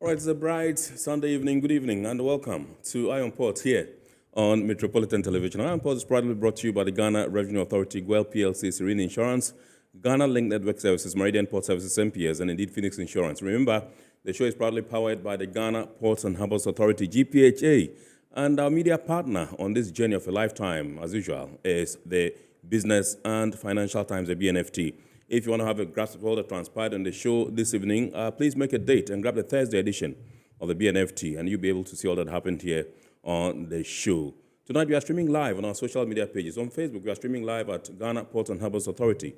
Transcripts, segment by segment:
All right, it's a bright Sunday evening. Good evening and welcome to Iron Port here on Metropolitan Television. Iron Port is proudly brought to you by the Ghana Revenue Authority, Goil PLC, Serene Insurance, Ghana Link Network Services, Maiden Port Services, MPS, and indeed Phoenix Insurance. Remember, the show is proudly powered by the Ghana Ports and Harbours Authority-GPHA. And our media partner on this journey of a lifetime, as usual, is the Business and Financial Times, the BNFT. If you want to have a grasp of all that transpired on the show this evening, please make a date and grab the Thursday edition of the BNFT, and you'll be able to see all that happened here on the show. Tonight, we are streaming live on our social media pages. On Facebook, we are streaming live at Ghana Port and Harbours Authority,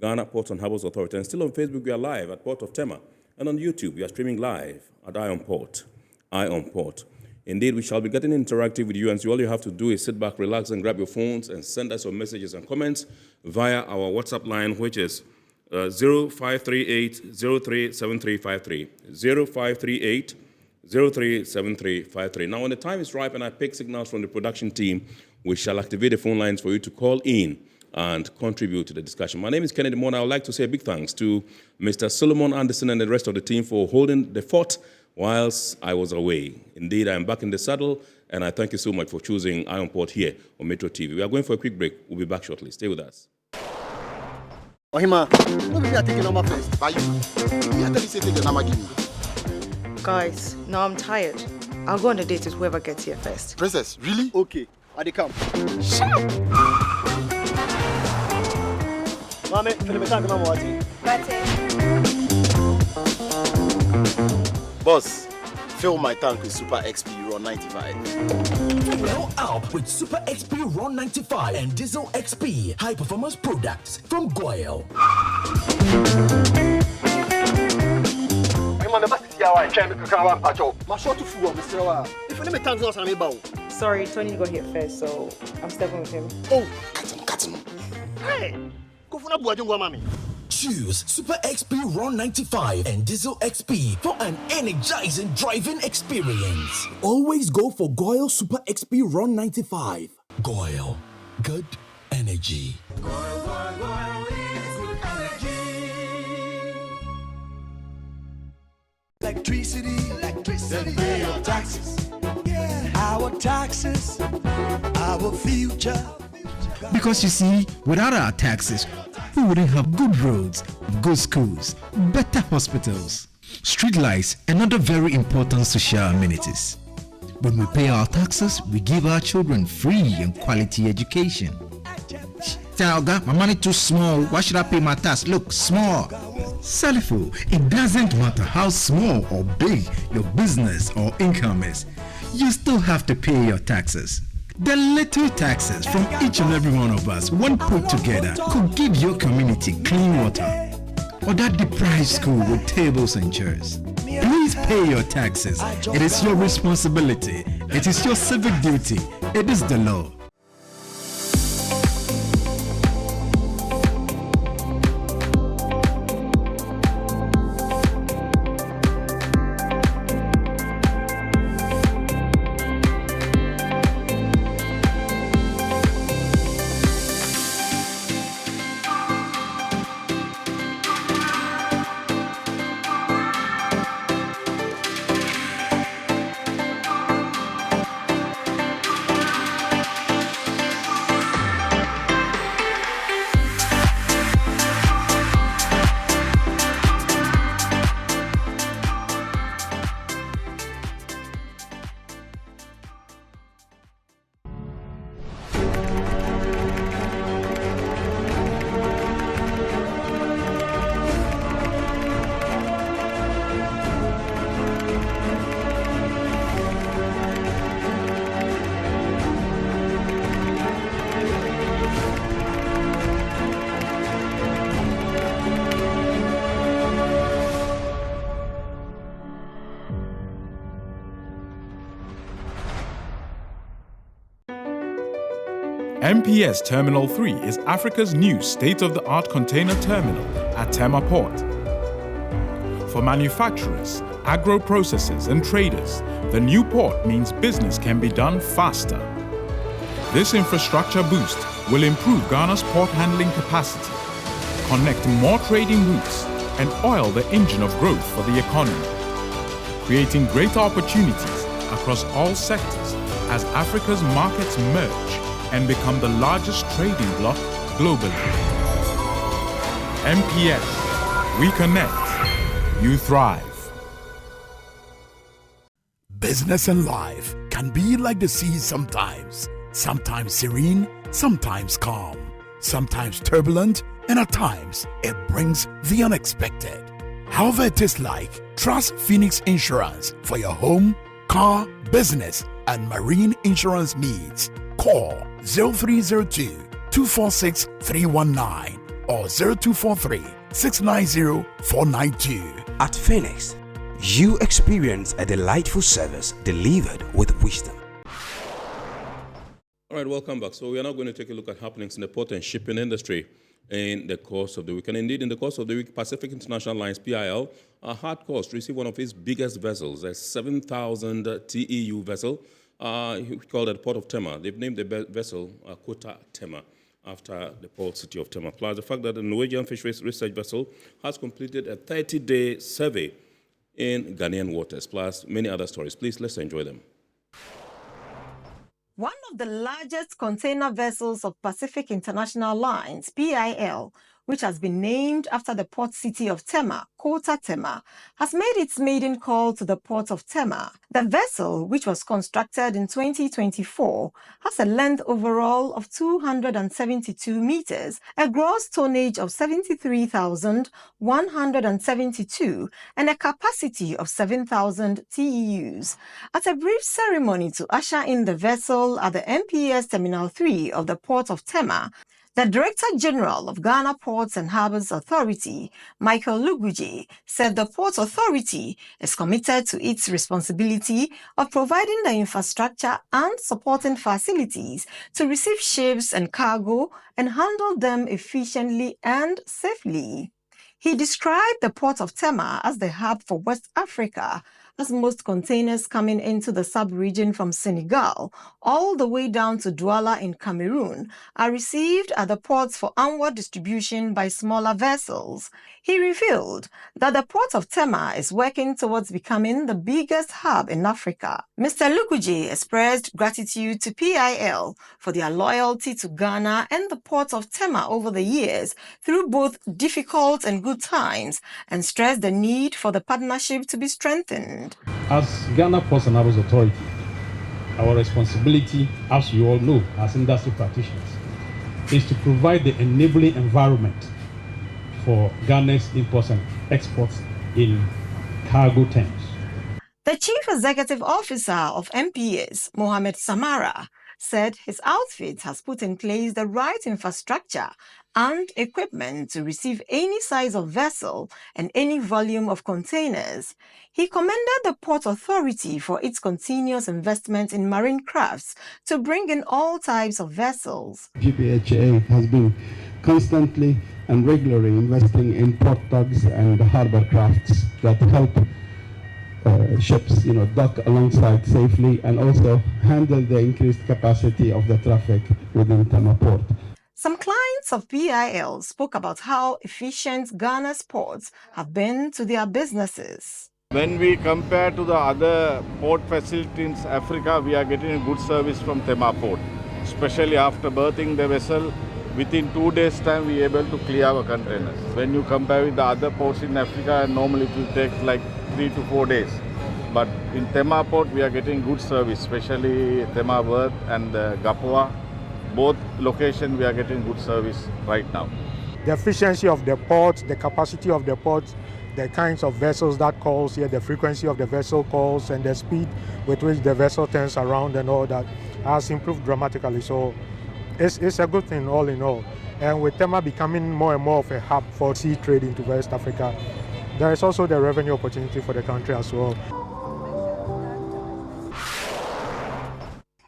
Ghana Port and Harbours Authority. And still on Facebook, we are live at Port of Tema. And on YouTube, we are streaming live at Iron Port. Indeed, we shall be getting interactive with you, and so all you have to do is sit back, relax, and grab your phones and send us your messages and comments via our WhatsApp line, which is 0538-037353, 0538-037353. Now, when the time is ripe and I pick signals from the production team, we shall activate the phone lines for you to call in and contribute to the discussion. My name is Kennedy Mona. I would like to say a big thanks to Mr. Solomon Anderson and the rest of the team for holding the fort whilst I was away. Indeed, I am back in the saddle, and I thank you so much for choosing Iron Port here on Metro TV. We are going for a quick break. We'll be back shortly. Stay with us. Ohima, what are taking number first? Are you? You have to say take the number give me. Guys, no, I'm tired. I'll go on a date with whoever gets here first. Princess, really? Okay, I come. Shut up! Mame, feel me talking about what? Boss, fill my tank with Super XP Ron 95. Fill up with Super XP Ron 95 and Diesel XP high performance products from Goil. Sorry, Tony got here first, so I'm stepping with him. Oh, Cut him. hey, go for a mommy. Choose Super XP Ron 95 and Diesel XP for an energizing driving experience. Always go for Goil Super XP Ron 95. Goil, good energy. Goil is good energy. Electricity, then pay your taxes. Yeah, our taxes, our future. Because you see, without our taxes, we wouldn't have good roads, good schools, better hospitals, street lights, and other very important social amenities. When we pay our taxes, we give our children free and quality education. Talga, my money too small. Why should I pay my tax? Look, small. Salifo, it doesn't matter how small or big your business or income is. You still have to pay your taxes. The little taxes from each and every one of us, when put together, could give your community clean water or that deprived school with tables and chairs. Please pay your taxes. It is your responsibility. It is your civic duty. It is the law. MPS Terminal 3 is Africa's new state-of-the-art container terminal at Tema Port. For manufacturers, agro-processors and traders, the new port means business can be done faster. This infrastructure boost will improve Ghana's port handling capacity, connect more trading routes, and oil the engine of growth for the economy. creating greater opportunities across all sectors as Africa's markets merge and become the largest trading bloc globally. MPS, we connect, you thrive. Business and life can be like the sea sometimes. Sometimes serene, sometimes calm, sometimes turbulent, and at times it brings the unexpected. However it is like, trust Phoenix Insurance for your home, car, business, and marine insurance needs. Call 0302 246 319 or 0243 690 492. At Phoenix, you experience a delightful service delivered with wisdom. All right, welcome back. So we are now going to take a look at happenings in the port and shipping industry in the course of the week. And indeed, in the course of the week, Pacific International Lines, PIL, had cause to receive one of its biggest vessels, a 7,000 TEU vessel. He called it Port of Tema. They've named the vessel KOTA Tema after the port city of Tema. Plus the fact that the Norwegian Fisheries research vessel has completed a 30-day survey in Ghanaian waters, plus many other stories. Please, let's enjoy them. One of the largest container vessels of Pacific International Lines, PIL, which has been named after the port city of Tema, KOTA Tema, has made its maiden call to the port of Tema. The vessel, which was constructed in 2024, has a length overall of 272 meters, a gross tonnage of 73,172, and a capacity of 7,000 TEUs. At a brief ceremony to usher in the vessel at the MPS Terminal 3 of the port of Tema, the Director General of Ghana Ports and Harbours Authority, Michael Luguje, said the Port Authority is committed to its responsibility of providing the infrastructure and supporting facilities to receive ships and cargo and handle them efficiently and safely. He described the Port of Tema as the hub for West Africa, as most containers coming into the sub-region from Senegal all the way down to Douala in Cameroon are received at the ports for onward distribution by smaller vessels. He revealed that the Port of Tema is working towards becoming the biggest hub in Africa. Mr. Lukuje expressed gratitude to PIL for their loyalty to Ghana and the Port of Tema over the years through both difficult and good times, and stressed the need for the partnership to be strengthened. As Ghana Ports and Harbours Authority, our responsibility, as you all know, as industry practitioners, is to provide the enabling environment for Ghana's imports and exports in cargo terms. The Chief Executive Officer of MPS, Mohamed Samara, said his outfit has put in place the right infrastructure and equipment to receive any size of vessel and any volume of containers. He commended the Port Authority for its continuous investment in marine crafts to bring in all types of vessels. GPHA has been constantly and regularly investing in port tugs and harbour crafts that help ships, dock alongside safely and also handle the increased capacity of the traffic within Tema Port. Some clients of PIL spoke about how efficient Ghana's ports have been to their businesses. When we compare to the other port facilities in Africa, we are getting a good service from Tema Port. Especially after berthing the vessel, within 2 days' time we are able to clear our containers. When you compare with the other ports in Africa, normally it will take like 3 to 4 days. But in Tema Port, we are getting good service, especially Tema Berth and Gapua. Both locations, we are getting good service right now. The efficiency of the port, the capacity of the port, the kinds of vessels that calls here, the frequency of the vessel calls, and the speed with which the vessel turns around and all that has improved dramatically. So it's a good thing all in all. And with Tema becoming more and more of a hub for sea trade into West Africa, there is also the revenue opportunity for the country as well.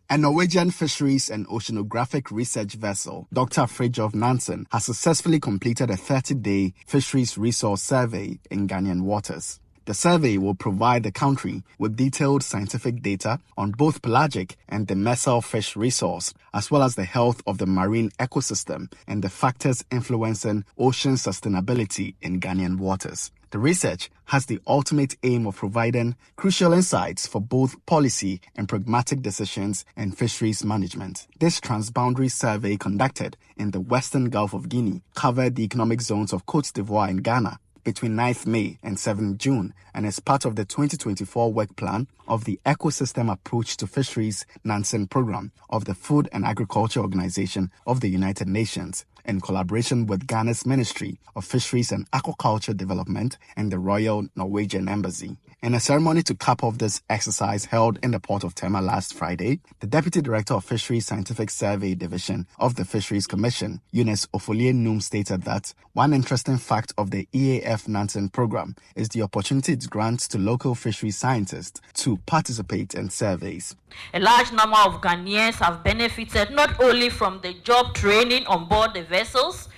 A Norwegian Fisheries and Oceanographic Research vessel, Dr. Fridtjof Nansen, has successfully completed a 30-day fisheries resource survey in Ghanaian waters. The survey will provide the country with detailed scientific data on both pelagic and demersal fish resource, as well as the health of the marine ecosystem and the factors influencing ocean sustainability in Ghanaian waters. The research has the ultimate aim of providing crucial insights for both policy and pragmatic decisions in fisheries management. This transboundary survey conducted in the Western Gulf of Guinea covered the economic zones of Côte d'Ivoire and Ghana between 9th May and 7th June and is part of the 2024 work plan of the Ecosystem Approach to Fisheries Nansen Program of the Food and Agriculture Organization of the United Nations in collaboration with Ghana's Ministry of Fisheries and Aquaculture Development and the Royal Norwegian Embassy. In a ceremony to cap off this exercise held in the port of Tema last Friday, the Deputy Director of Fisheries Scientific Survey Division of the Fisheries Commission, Eunice Ofolie-Num, stated that one interesting fact of the EAF Nansen program is the opportunity it grants to local fisheries scientists to participate in surveys. A large number of Ghanaians have benefited not only from the job training on board the vessels,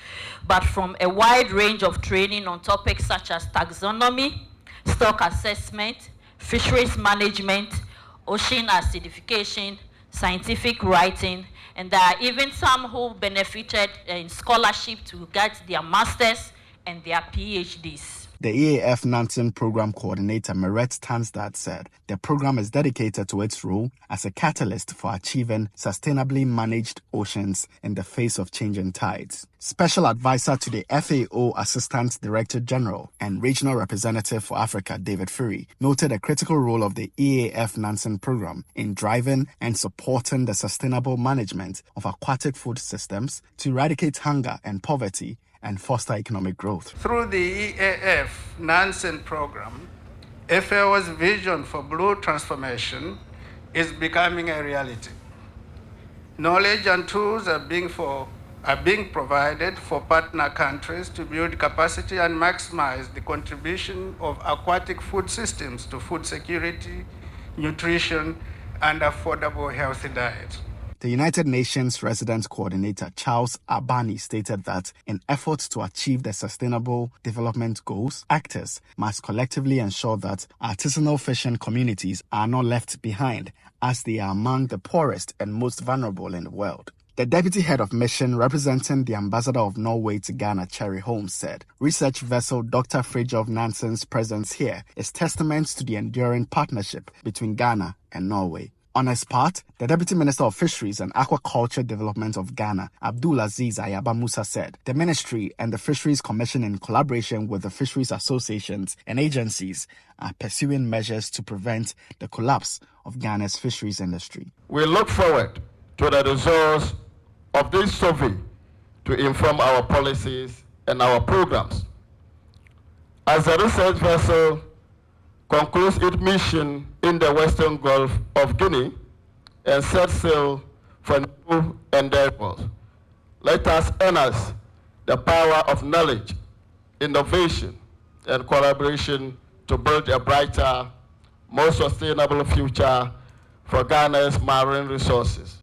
but from a wide range of training on topics such as taxonomy, stock assessment, fisheries management, ocean acidification, scientific writing, and there are even some who benefited in scholarship to get their masters and their PhDs. The EAF Nansen Program Coordinator Meret Tansdad said the program is dedicated to its role as a catalyst for achieving sustainably managed oceans in the face of changing tides. Special Advisor to the FAO Assistant Director General and Regional Representative for Africa, David Fury, noted a critical role of the EAF Nansen Program in driving and supporting the sustainable management of aquatic food systems to eradicate hunger and poverty and foster economic growth. Through the EAF Nansen program, FAO's vision for blue transformation is becoming a reality. Knowledge and tools are being provided for partner countries to build capacity and maximize the contribution of aquatic food systems to food security, nutrition, and affordable healthy diet. The United Nations Resident Coordinator Charles Abani stated that in efforts to achieve the Sustainable Development Goals, actors must collectively ensure that artisanal fishing communities are not left behind, as they are among the poorest and most vulnerable in the world. The Deputy Head of Mission representing the Ambassador of Norway to Ghana, Cherry Holmes, said research vessel Dr. Fridtjof Nansen's presence here is testament to the enduring partnership between Ghana and Norway. On his part, the Deputy Minister of Fisheries and Aquaculture Development of Ghana, Abdulaziz Ayaba Musa, said the Ministry and the Fisheries Commission, in collaboration with the fisheries associations and agencies, are pursuing measures to prevent the collapse of Ghana's fisheries industry. We look forward to the results of this survey to inform our policies and our programs. As the research vessel concludes its mission in the Western Gulf of Guinea and sets sail for new endeavors, let us harness the power of knowledge, innovation, and collaboration to build a brighter, more sustainable future for Ghana's marine resources.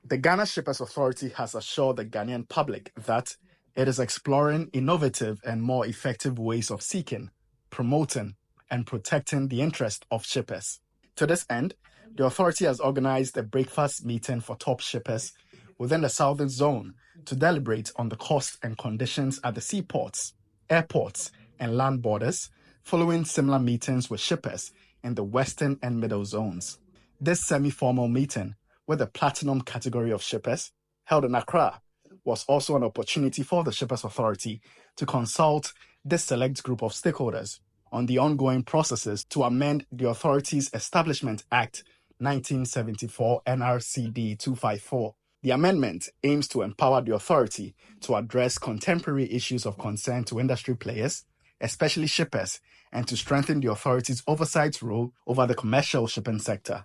The Ghana Shippers Authority has assured the Ghanaian public that it is exploring innovative and more effective ways of seeking, promoting, and protecting the interest of shippers. To this end, the authority has organized a breakfast meeting for top shippers within the Southern Zone to deliberate on the cost and conditions at the seaports, airports, and land borders, following similar meetings with shippers in the Western and Middle Zones. This semi-formal meeting with the Platinum category of shippers, held in Accra, was also an opportunity for the Shippers Authority to consult this select group of stakeholders on the ongoing processes to amend the authority's Establishment Act 1974 NRCD 254. The amendment aims to empower the authority to address contemporary issues of concern to industry players, especially shippers, and to strengthen the authority's oversight role over the commercial shipping sector.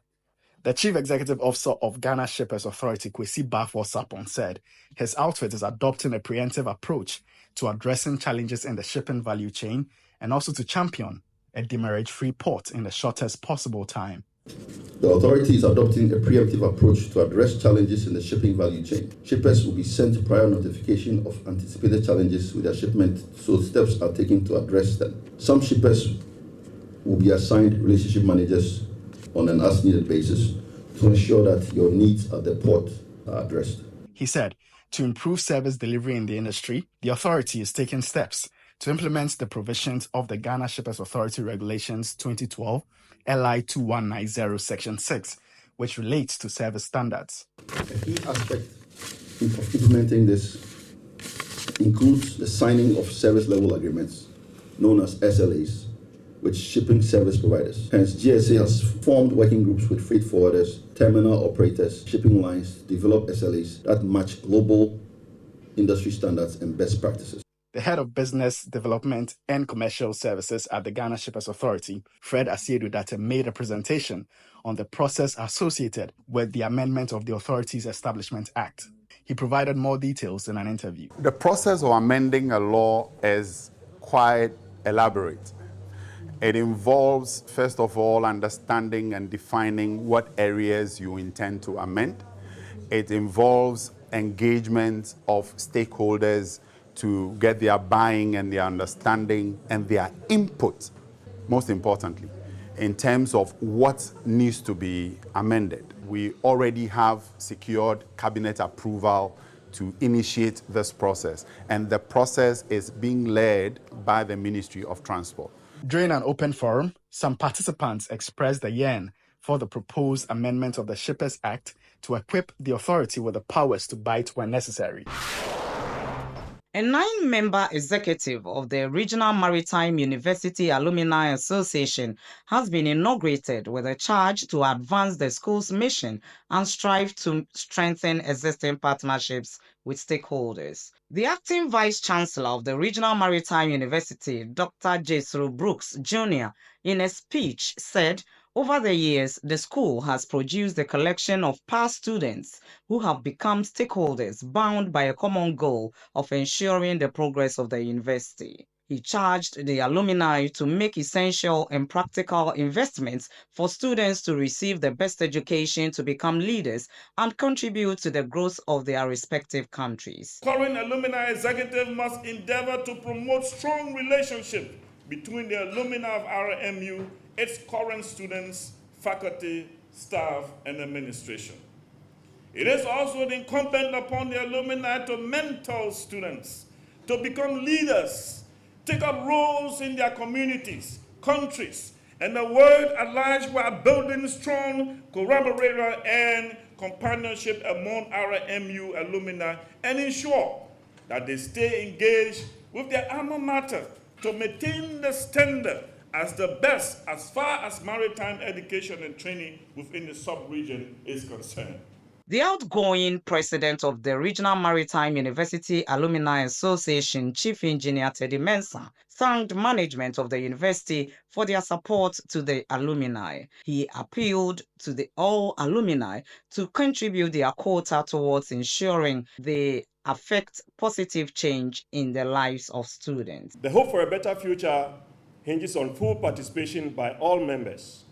The Chief Executive Officer of Ghana Shippers Authority, Kwesi Bafo Sapon, said his outfit is adopting a preemptive approach to addressing challenges in the shipping value chain and also to champion a demurrage-free port in the shortest possible time. The authority is adopting a preemptive approach to address challenges in the shipping value chain. Shippers will be sent prior notification of anticipated challenges with their shipment, so steps are taken to address them. Some shippers will be assigned relationship managers on an as-needed basis to ensure that your needs at the port are addressed. He said To improve service delivery in the industry, the authority is taking steps to implement the provisions of the Ghana Shippers Authority Regulations 2012 LI 2190 Section 6, which relates to service standards. A key aspect of implementing this includes the signing of service level agreements, known as SLAs, with shipping service providers. Hence, GSA has formed working groups with freight forwarders, terminal operators, shipping lines to develop SLAs that match global industry standards and best practices. The head of Business Development and Commercial Services at the Ghana Shippers Authority, Fred Asiedu-Datte, made a presentation on the process associated with the amendment of the Authorities Establishment Act. He provided more details in an interview. The process of amending a law is quite elaborate. It involves, first of all, understanding and defining what areas you intend to amend. It involves engagement of stakeholders to get their buying and their understanding and their input, most importantly, in terms of what needs to be amended. We already have secured cabinet approval to initiate this process, and the process is being led by the Ministry of Transport. During an open forum, some participants expressed a yearn for the proposed amendment of the Shippers Act to equip the authority with the powers to bite when necessary. A 9-member executive of the Regional Maritime University Alumni Association has been inaugurated with a charge to advance the school's mission and strive to strengthen existing partnerships with stakeholders. The acting vice-chancellor of the Regional Maritime University, Dr. Jesro Brooks Jr., in a speech said, over the years, the school has produced a collection of past students who have become stakeholders bound by a common goal of ensuring the progress of the university. He charged the alumni to make essential and practical investments for students to receive the best education to become leaders and contribute to the growth of their respective countries. Current alumni executive must endeavor to promote strong relationships between the alumni of RMU, its current students, faculty, staff, and administration. It is also incumbent upon the alumni to mentor students, to become leaders, take up roles in their communities, countries, and the world at large while building strong collaboration and companionship among RMU alumni and ensure that they stay engaged with their alma mater to maintain the standard as the best as far as maritime education and training within the sub-region is concerned. The outgoing president of the Regional Maritime University Alumni Association, Chief Engineer Teddy Mensah, thanked management of the university for their support to the alumni. He appealed to all alumni to contribute their quota towards ensuring they affect positive change in the lives of students. The hope for a better future hinges on full participation by all members,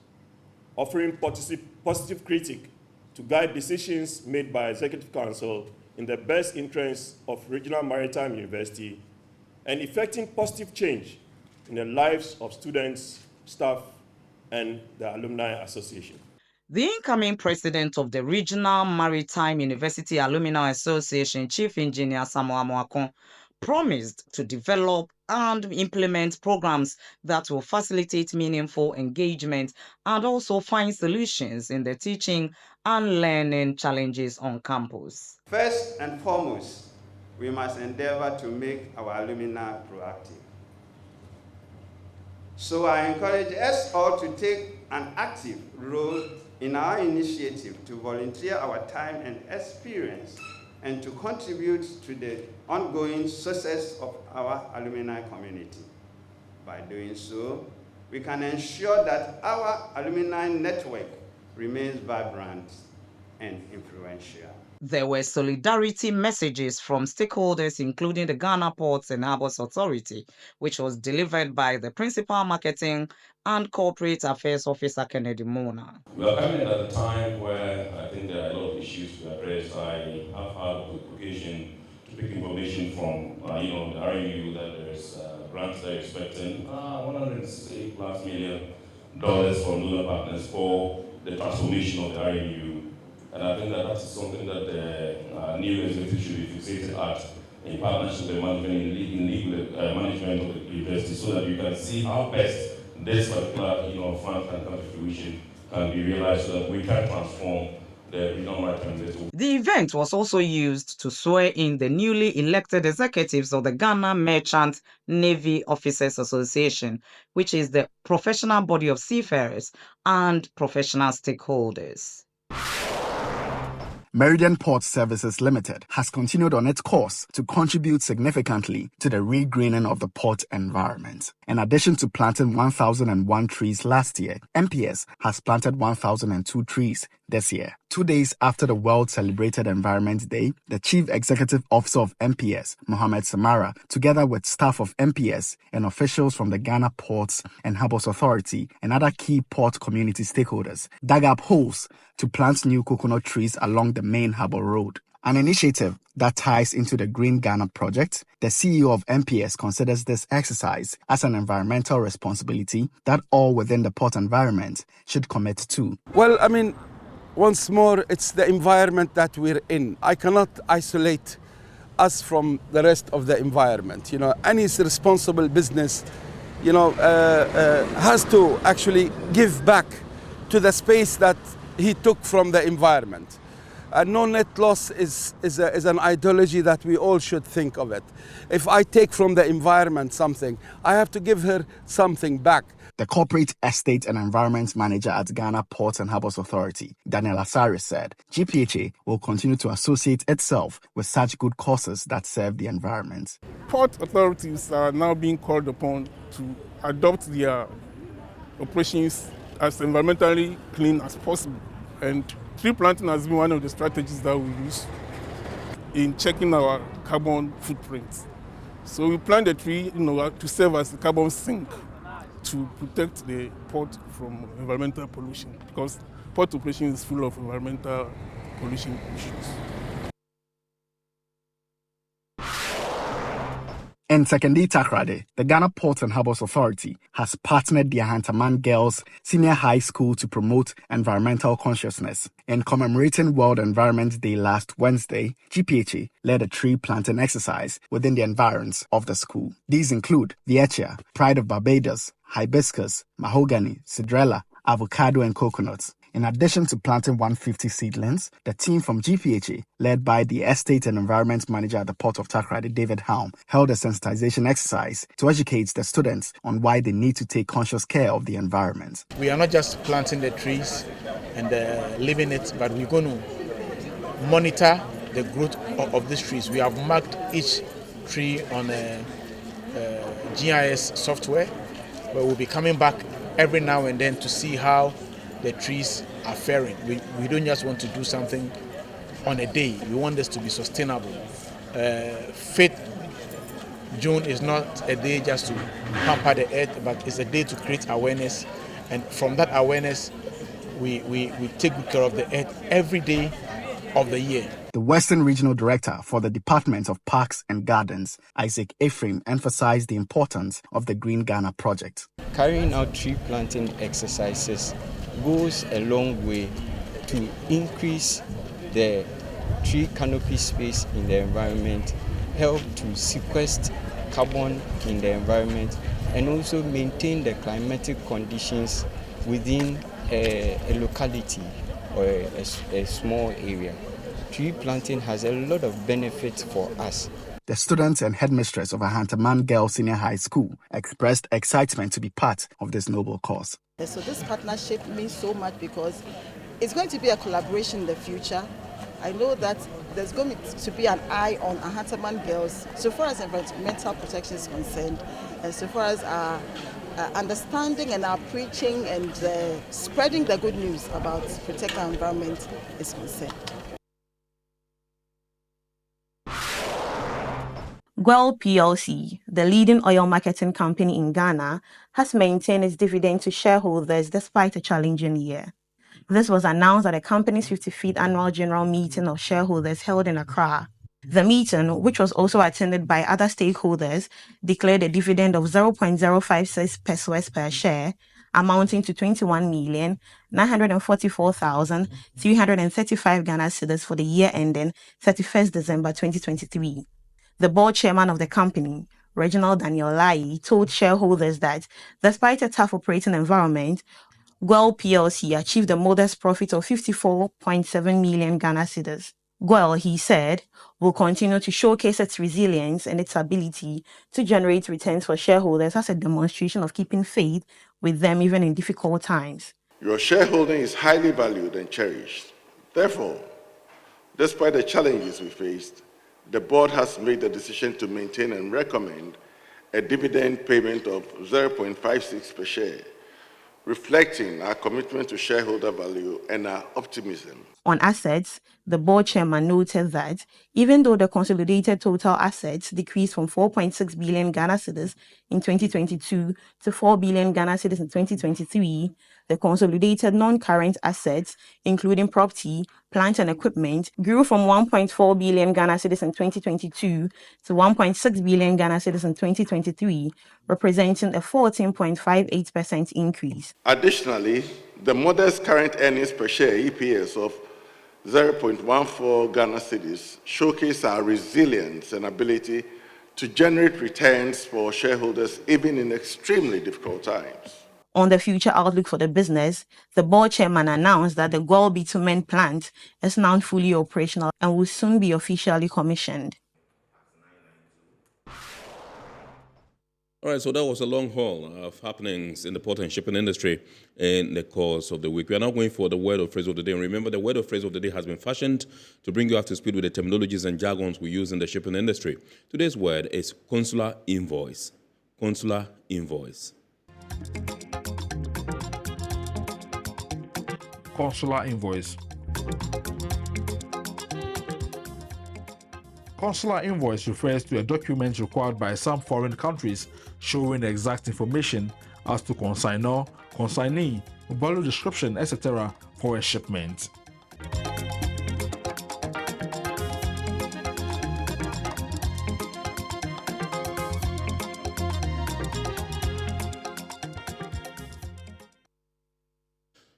offering positive critique to guide decisions made by Executive Council in the best interests of Regional Maritime University and effecting positive change in the lives of students, staff, and the Alumni Association. The incoming president of the Regional Maritime University Alumni Association, Chief Engineer Samuel Mwakon, promised to develop and implement programs that will facilitate meaningful engagement and also find solutions in the teaching and learning challenges on campus. First and foremost, we must endeavor to make our alumni proactive. So I encourage us all to take an active role in our initiative to volunteer our time and experience and to contribute to the ongoing success of our alumni community. By doing so, we can ensure that our alumni network remains vibrant and influential. There were solidarity messages from stakeholders, including the Ghana Ports and Harbours Authority, which was delivered by the Principal Marketing and Corporate Affairs Officer, Kennedy Mona. We are coming at a time where I think there are a lot of issues to address. I have had the occasion to pick information from the RMU that there's grants they're expecting $168+ million from donor partners for the transformation of the RMU And I think that is something that the new executive should be fixated at in partnership with the management of the university, so that you can see how best this particular fund can come to fruition, can be realized, so that we can transform the regional maritime vessel. The event was also used to swear in the newly elected executives of the Ghana Merchant Navy Officers Association, which is the professional body of seafarers and professional stakeholders. Maiden Port Services Limited has continued on its course to contribute significantly to the regreening of the port environment. In addition to planting 1,001 trees last year, MPS has planted 1,002 trees this year. 2 days after the world celebrated Environment Day, the Chief Executive Officer of MPS, Mohammed Samara, together with staff of MPS and officials from the Ghana Ports and Harbours Authority and other key port community stakeholders, dug up holes to plant new coconut trees along the main harbour road. An initiative that ties into the Green Ghana project, the CEO of MPS considers this exercise as an environmental responsibility that all within the port environment should commit to. Well, I mean, once more, it's the environment that we're in. I cannot isolate us from the rest of the environment. You know, any responsible business, has to actually give back to the space that he took from the environment. No net loss is an ideology that we all should think of it. If I take from the environment something, I have to give her something back. The Corporate Estate and Environment Manager at Ghana Ports and Harbours Authority, Daniel Asari, said GPHA will continue to associate itself with such good causes that serve the environment. Port authorities are now being called upon to adopt their operations as environmentally clean as possible. And tree planting has been one of the strategies that we use in checking our carbon footprint. So we plant a tree to serve as a carbon sink to protect the port from environmental pollution, because port operation is full of environmental pollution issues. In Sekondi Takoradi, the Ghana Ports and Harbours Authority has partnered the Ahantaman Girls Senior High School to promote environmental consciousness. In commemorating World Environment Day last Wednesday, GPHA led a tree planting exercise within the environs of the school. These include Viechia, Pride of Barbados, hibiscus, mahogany, cedrela, avocado, and coconuts. In addition to planting 150 seedlings, the team from GPHA, led by the Estate and Environment Manager at the Port of Takoradi, David Helm, held a sensitization exercise to educate the students on why they need to take conscious care of the environment. We are not just planting the trees and leaving it, but we're going to monitor the growth of these trees. We have marked each tree on a GIS software, but we'll be coming back every now and then to see how the trees are faring. We don't just want to do something on a day. We want this to be sustainable. 5th June is not a day just to pamper the earth, but it's a day to create awareness. And from that awareness, we take good care of the earth every day of the year. The Western Regional Director for the Department of Parks and Gardens, Isaac Ephraim, emphasized the importance of the Green Ghana project. Carrying out tree planting exercises goes a long way to increase the tree canopy space in the environment, help to sequester carbon in the environment, and also maintain the climatic conditions within a locality or a small area. Tree planting has a lot of benefits for us. The students and headmistress of Ahantaman Girls Senior High School expressed excitement to be part of this noble cause. So this partnership means so much because it's going to be a collaboration in the future. I know that there's going to be an eye on Ahantaman girls so far as environmental protection is concerned, and so far as our understanding and our preaching and spreading the good news about protecting our environment is concerned. Goil PLC, the leading oil marketing company in Ghana, has maintained its dividend to shareholders despite a challenging year. This was announced at the company's 55th annual general meeting of shareholders held in Accra. The meeting, which was also attended by other stakeholders, declared a dividend of 0.056 pesos per share, amounting to 21,944,335 Ghana cedis for the year ending 31st December 2023. The board chairman of the company, Reginald Daniel Lai, told shareholders that despite a tough operating environment, Goil PLC achieved a modest profit of 54.7 million Ghana cedis. Goil, he said, will continue to showcase its resilience and its ability to generate returns for shareholders as a demonstration of keeping faith with them even in difficult times. Your shareholding is highly valued and cherished. Therefore, despite the challenges we faced, the board has made the decision to maintain and recommend a dividend payment of 0.56 per share, reflecting our commitment to shareholder value and our optimism. On assets, the board chairman noted that even though the consolidated total assets decreased from 4.6 billion Ghana cedis in 2022 to 4 billion Ghana cedis in 2023, the consolidated non-current assets, including property, plant and equipment, grew from 1.4 billion Ghana cedis in 2022 to 1.6 billion Ghana cedis in 2023, representing a 14.58% increase. Additionally, the modest current earnings per share EPS of 0.14 Ghana cedis showcase our resilience and ability to generate returns for shareholders even in extremely difficult times. On the future outlook for the business, the board chairman announced that the Goil bitumen plant is now fully operational and will soon be officially commissioned. All right, so that was a long haul of happenings in the port and shipping industry in the course of the week. We are now going for the word or phrase of the day. And remember, the word or phrase of the day has been fashioned to bring you up to speed with the terminologies and jargons we use in the shipping industry. Today's word is consular invoice. Consular invoice. Consular invoice. Consular invoice refers to a document required by some foreign countries showing the exact information as to consignor, consignee, value description, etc. for a shipment.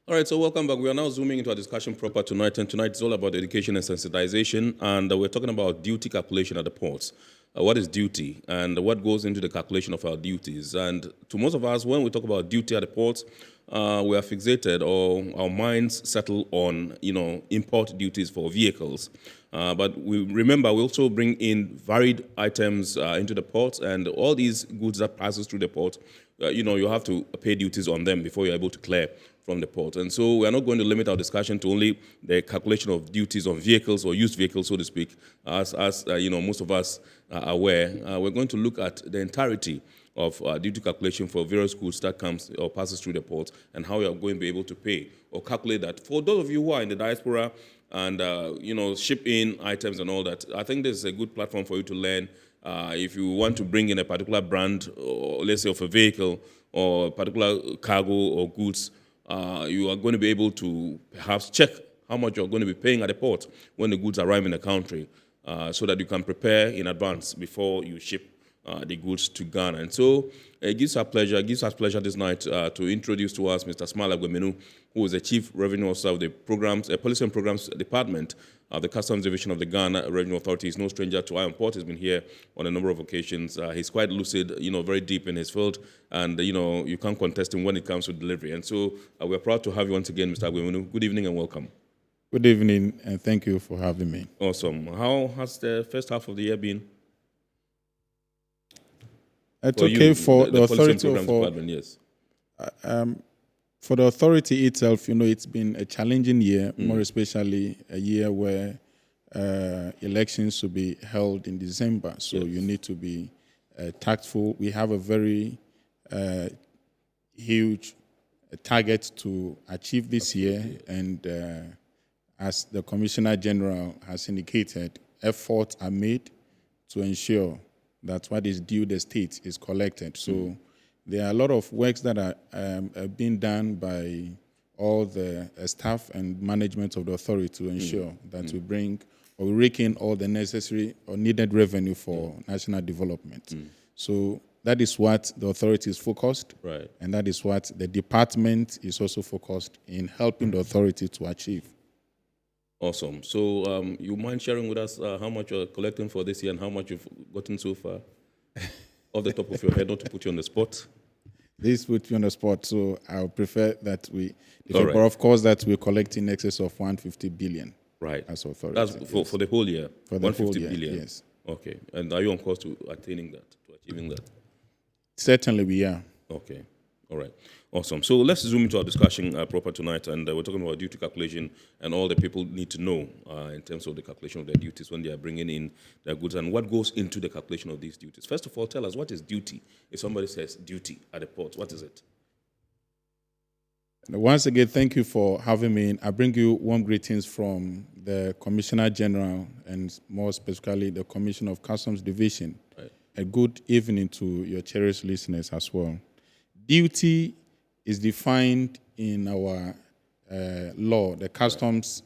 All right, so welcome back. We are now zooming into our discussion proper tonight, and tonight is all about education and sensitization, and we're talking about duty calculation at the ports. What is duty, and what goes into the calculation of our duties? And to most of us, when we talk about duty at the ports, we are fixated, or our minds settle on, import duties for vehicles. But we remember, we also bring in varied items into the ports, and all these goods that passes through the port, you have to pay duties on them before you're able to clear from the port. And so we are not going to limit our discussion to only the calculation of duties on vehicles or used vehicles, so to speak, as most of us are aware. We're going to look at the entirety of duty calculation for various goods that comes or passes through the port, and how you are going to be able to pay or calculate that. For those of you who are in the diaspora and ship in items and all that, I think this is a good platform for you to learn. If you want to bring in a particular brand, or let's say of a vehicle or a particular cargo or goods, you are going to be able to perhaps check how much you're going to be paying at the port when the goods arrive in the country, so that you can prepare in advance before you ship the goods to Ghana. And so it gives us pleasure this night to introduce to us Mr. Smala Gwemenu, who is the Chief Revenue Officer of the Policy and Programs Department of the Customs Division of the Ghana Revenue Authority. He's no stranger to Iron Port. He's been here on a number of occasions. He's quite lucid, very deep in his field, and you can't contest him when it comes to delivery. And so we're proud to have you once again, Mr. Gwemenu. Good evening and welcome. Good evening, and thank you for having me. Awesome. How has the first half of the year been? It's okay for the authority yes. For the authority itself, it's been a challenging year, more especially a year where elections will be held in December. So you need to be tactful. We have a very huge target to achieve this year, and as the Commissioner General has indicated, efforts are made to ensure that what is due the state is collected. So there are a lot of works that are being done by all the staff and management of the authority to ensure that we bring or rake in all the necessary or needed revenue for national development. So That is what the authority is focused, right? And that is what the department is also focused in helping the authority to achieve. Awesome. So you mind sharing with us how much you're collecting for this year and how much you've gotten so far? Off the top of your head, not to put you on the spot. This put you on the spot, so I would prefer that we, Right. but of course that we're collecting in excess of 150 billion. Right. As authority. That's for the whole year? For the 150 whole year, billion? yes. Okay. And are you on course to achieving that? Certainly we are. Okay. All right. Awesome. So let's zoom into our discussion proper tonight, and we're talking about duty calculation and all the people need to know in terms of the calculation of their duties when they are bringing in their goods and what goes into the calculation of these duties. First of all, tell us, what is duty? If somebody says duty at the port, what is it? Once again, thank you for having me. I bring you warm greetings from the Commissioner General and more specifically the Commissioner of Customs Division. Right. A good evening to your cherished listeners as well. Duty is defined in our law, the Customs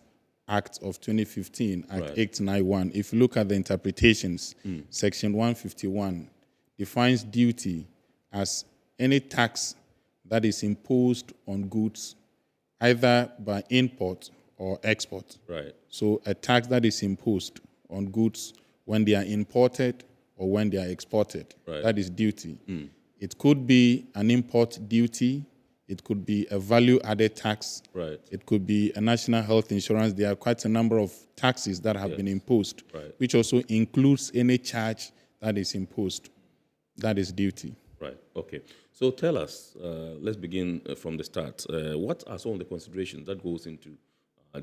Act of 2015, Act 891. If you look at the interpretations, Section 151 defines duty as any tax that is imposed on goods either by import or export. Right. So a tax that is imposed on goods when they are imported or when they are exported. Right. That is duty. It could be an import duty. It could be a value-added tax. Right. It could be a national health insurance. There are quite a number of taxes that have been imposed, which also includes any charge that is imposed. That is duty. Right. Okay. So tell us, let's begin from the start. What are some of the considerations that goes into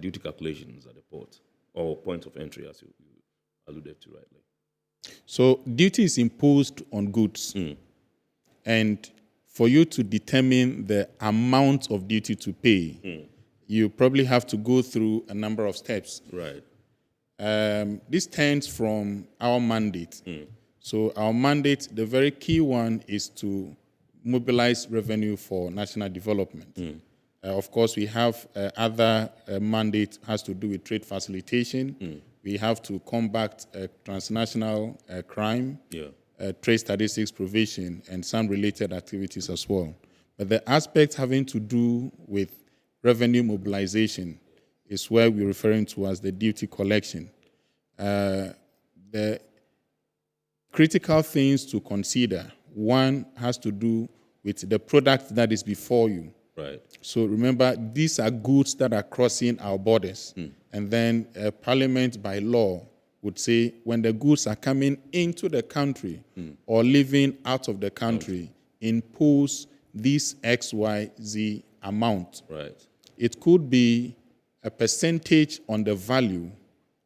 duty calculations at the port or points of entry, as you alluded to rightly? So duty is imposed on goods. And for you to determine the amount of duty to pay, you probably have to go through a number of steps. Right. This stems from our mandate. So our mandate, the very key one is to mobilize revenue for national development. Of course, we have other mandate has to do with trade facilitation. We have to combat transnational crime, trade statistics provision, and some related activities as well. But the aspect having to do with revenue mobilization is where we're referring to as the duty collection. The critical things to consider, one has to do with the product that is before you. Right. So remember, these are goods that are crossing our borders. And then Parliament by law would say when the goods are coming into the country or leaving out of the country, impose this XYZ amount. Right. It could be a percentage on the value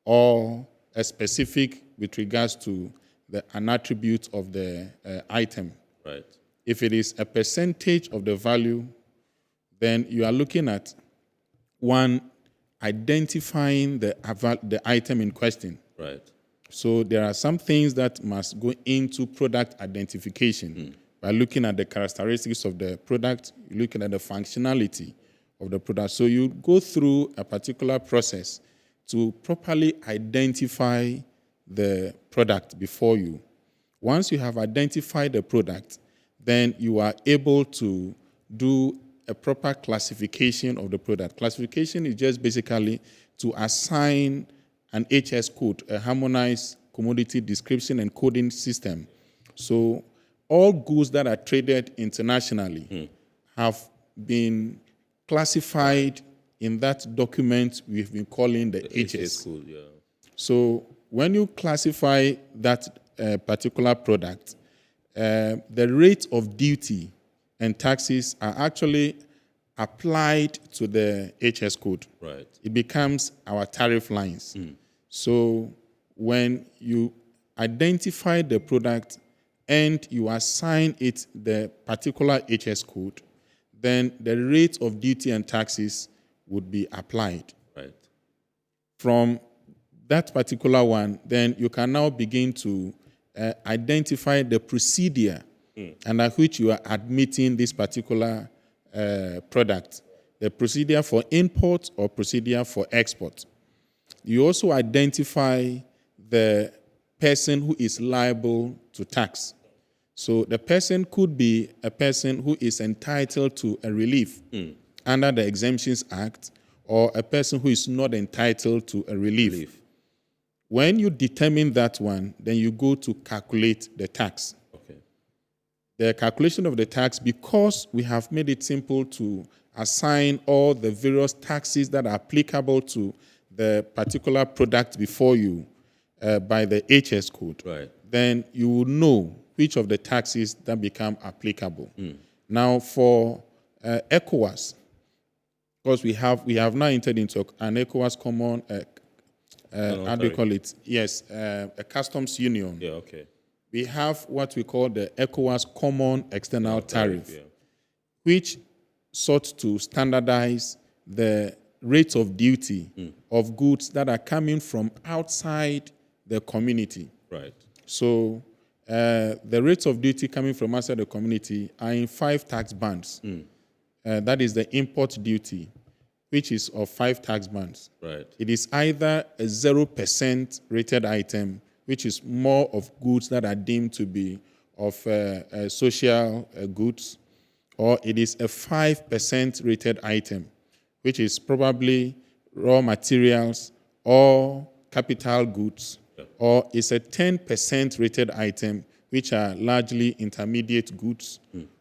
or a specific with regards to an attribute of the item. Right. If it is a percentage of the value, then you are looking at one, identifying the item in question. Right. So there are some things that must go into product identification by looking at the characteristics of the product, looking at the functionality of the product. So you go through a particular process to properly identify the product before you. Once you have identified the product, then you are able to do a proper classification of the product. Classification is just basically to assign an HS code, a harmonized commodity description and coding system. So all goods that are traded internationally have been classified in that document we've been calling the HS. Code, yeah. So when you classify that particular product, the rate of duty and taxes are actually applied to the HS code. Right. It becomes our tariff lines. So when you identify the product and you assign it the particular HS code, then the rate of duty and taxes would be applied. Right. From that particular one, then you can now begin to identify the procedure under which you are admitting this particular product, the procedure for import or procedure for export. You also identify the person who is liable to tax. So the person could be a person who is entitled to a relief under the Exemptions Act, or a person who is not entitled to a relief. When you determine that one, then you go to calculate the tax. Okay. The calculation of the tax, because we have made it simple to assign all the various taxes that are applicable to the particular product before you by the HS code, then you will know which of the taxes that become applicable. Now, for ECOWAS, because we have now entered into an ECOWAS common, how do you call it? Yes, a customs union. Yeah, okay. We have what we call the ECOWAS Common External Tariff, which sought to standardize the rates of duty of goods that are coming from outside the community. Right. So the rates of duty coming from outside the community are in 5 tax bands. That is the import duty, which is of 5 tax bands. Right. It is either a 0% rated item, which is more of goods that are deemed to be of social goods, or it is a 5% rated item, which is probably raw materials or capital goods, or it's a 10% rated item, which are largely intermediate goods,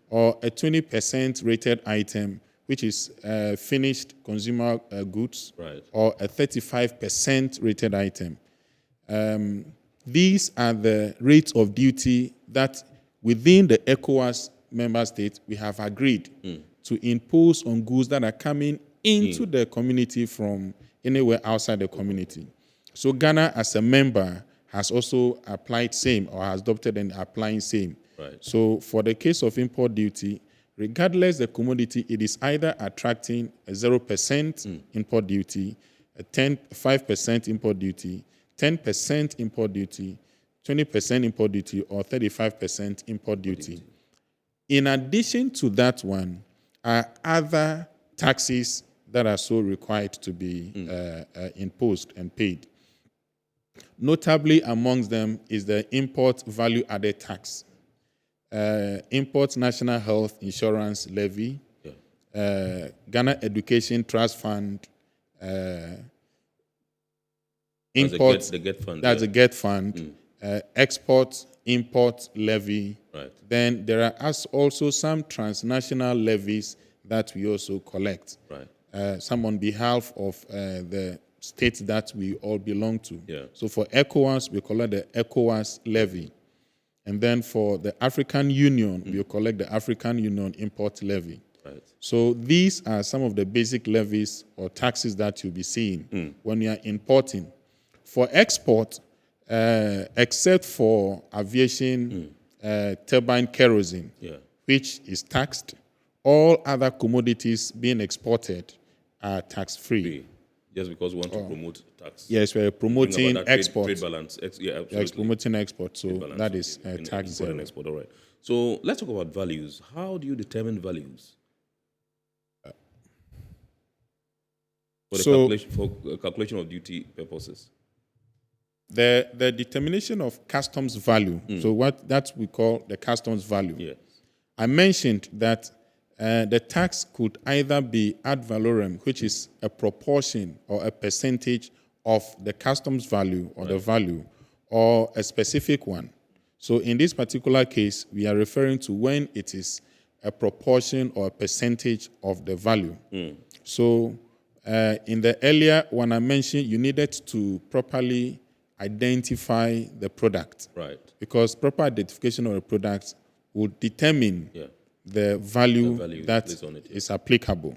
or a 20% rated item, which is finished consumer goods, or a 35% rated item. These are the rates of duty that within the ECOWAS member states we have agreed to impose on goods that are coming into the community from anywhere outside the community. So Ghana, as a member, has also applied same, or has adopted and applying same. Right. So for the case of import duty, regardless the commodity, it is either attracting a 0% import duty, a 5% import duty, 10% import duty, 20% import duty, or 35% import duty. In addition to that one are other taxes that are so required to be imposed and paid. Notably amongst them is the import value added tax, import national health insurance levy, Ghana Education Trust Fund, import, the GET fund. that's a GET fund, export import levy. Right. Then there are also some transnational levies that we also collect. Right. Some on behalf of the states that we all belong to. Yeah. So for ECOWAS, we collect the ECOWAS levy. And then for the African Union, we collect the African Union import levy. Right. So these are some of the basic levies or taxes that you'll be seeing when you are importing. For export, except for aviation turbine kerosene, which is taxed, all other commodities being exported are tax-free. Just because we want to promote tax. Yes, we're promoting export. Trade balance. Absolutely. Yes, promoting export. So that is tax zero. Export, all right. So let's talk about values. How do you determine values? For calculation of duty purposes. The determination of customs value. So what that we call the customs value. Yes. I mentioned that the tax could either be ad valorem, which is a proportion or a percentage of the customs value or the value, or a specific one. So in this particular case, we are referring to when it is a proportion or a percentage of the value. So in the earlier one I mentioned, you needed to properly identify the product. Right. Because proper identification of a product will determine the value that is applicable.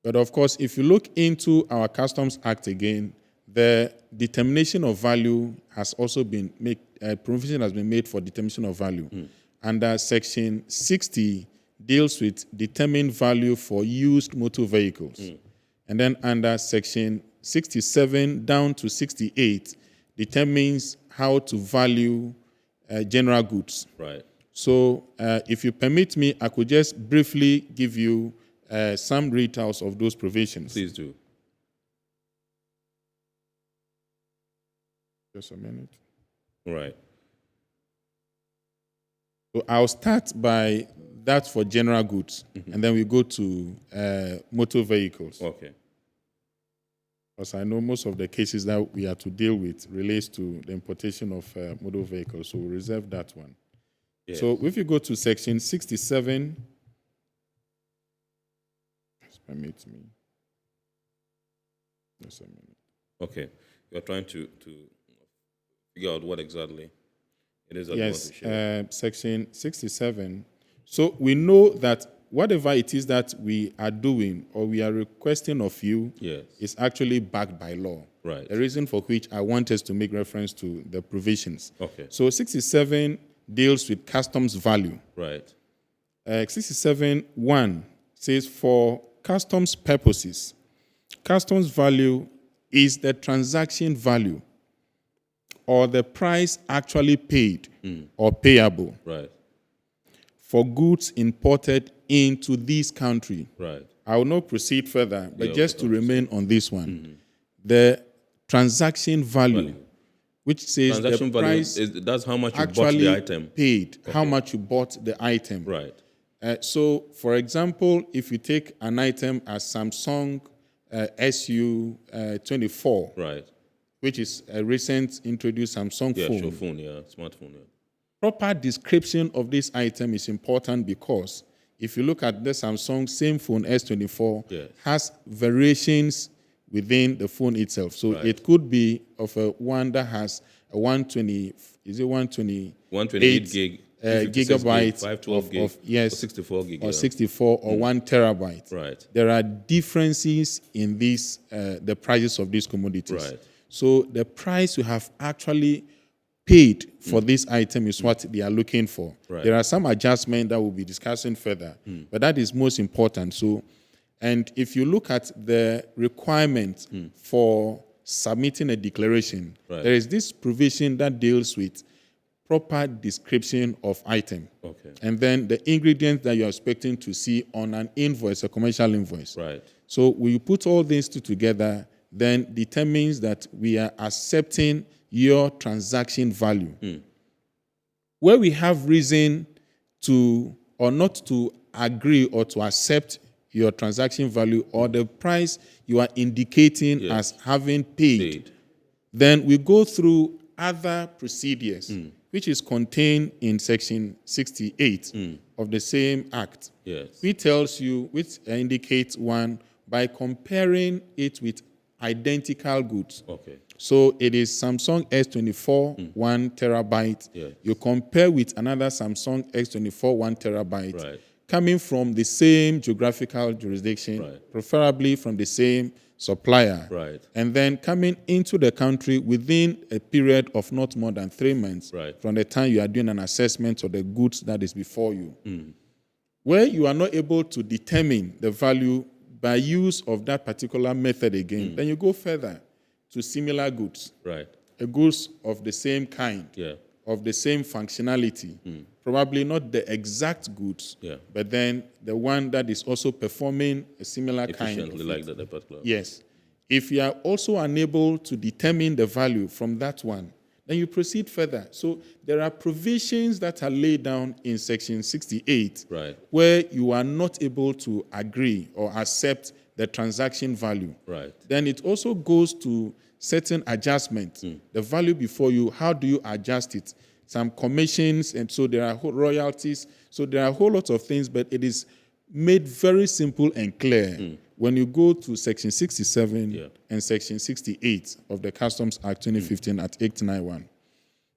But of course, if you look into our Customs Act again, the determination of value has also been made, provision has been made for determination of value. Under Section 60 deals with determined value for used motor vehicles. And then under Section 67 down to 68 determines how to value general goods. Right. So if you permit me, I could just briefly give you some readouts of those provisions. Please do. Just a minute. Right. So I'll start by that for general goods, and then we go to motor vehicles. Okay. Because I know most of the cases that we have to deal with relates to the importation of motor vehicles, so we'll reserve that one. Yes. So if you go to section 67, just permit me. Just a minute. Okay. You're trying to figure out what exactly it is that Yes, you want to share. section 67. So we know that whatever it is that we are doing or we are requesting of you is actually backed by law. Right. The reason for which I want us to make reference to the provisions. Okay. So 67 deals with customs value. Right. 67(1) says for customs purposes, customs value is the transaction value or the price actually paid or payable Right. for goods imported into this country. Right. I will not proceed further, but Yeah, just to remain on this one. Mm-hmm. The transaction value, which says Transaction the value price that's how much you bought actually the item. paid, Okay. how much you bought the item. Right. So, for example, if you take an item as Samsung SU24, right, which is a recent introduced Samsung phone. Sure phone, smartphone, Proper description of this item is important because if you look at the Samsung same phone S24 has variations within the phone itself. So it could be of a one that has a 128 gig, gigabytes 512 gig, or 64 gig, or 64 or 1 terabyte. Right. There are differences in these the prices of these commodities. Right. So the price you have actually paid for this item is what they are looking for. Right. There are some adjustments that we'll be discussing further, but that is most important. So, and if you look at the requirement for submitting a declaration, there is this provision that deals with proper description of item. Okay. And then the ingredients that you're expecting to see on an invoice, a commercial invoice. Right. So when you put all these two together, then determines that we are accepting your transaction value. Where we have reason to or not to agree or to accept your transaction value or the price you are indicating as having paid, then we go through other procedures, which is contained in section 68 of the same act. Yes. Which tells you, which indicates one, by comparing it with identical goods. Okay. So it is Samsung S24, 1 terabyte. Yes. You compare with another Samsung S24, 1 terabyte, Right. coming from the same geographical jurisdiction, preferably from the same supplier, Right. and then coming into the country within a period of not more than 3 months from the time you are doing an assessment of the goods that is before you. Where you are not able to determine the value by use of that particular method again, then you go further to similar goods. Right. A goods of the same kind, of the same functionality, probably not the exact goods, but then the one that is also performing a similar kind of efficiently like the particular. Yes. If you are also unable to determine the value from that one, then you proceed further. So there are provisions that are laid down in section 68 where you are not able to agree or accept the transaction value. Right. Then it also goes to certain adjustments. The value before you, how do you adjust it? Some commissions, and so there are royalties. So there are a whole lot of things, but it is made very simple and clear when you go to section 67 and section 68 of the Customs Act 2015 at 891.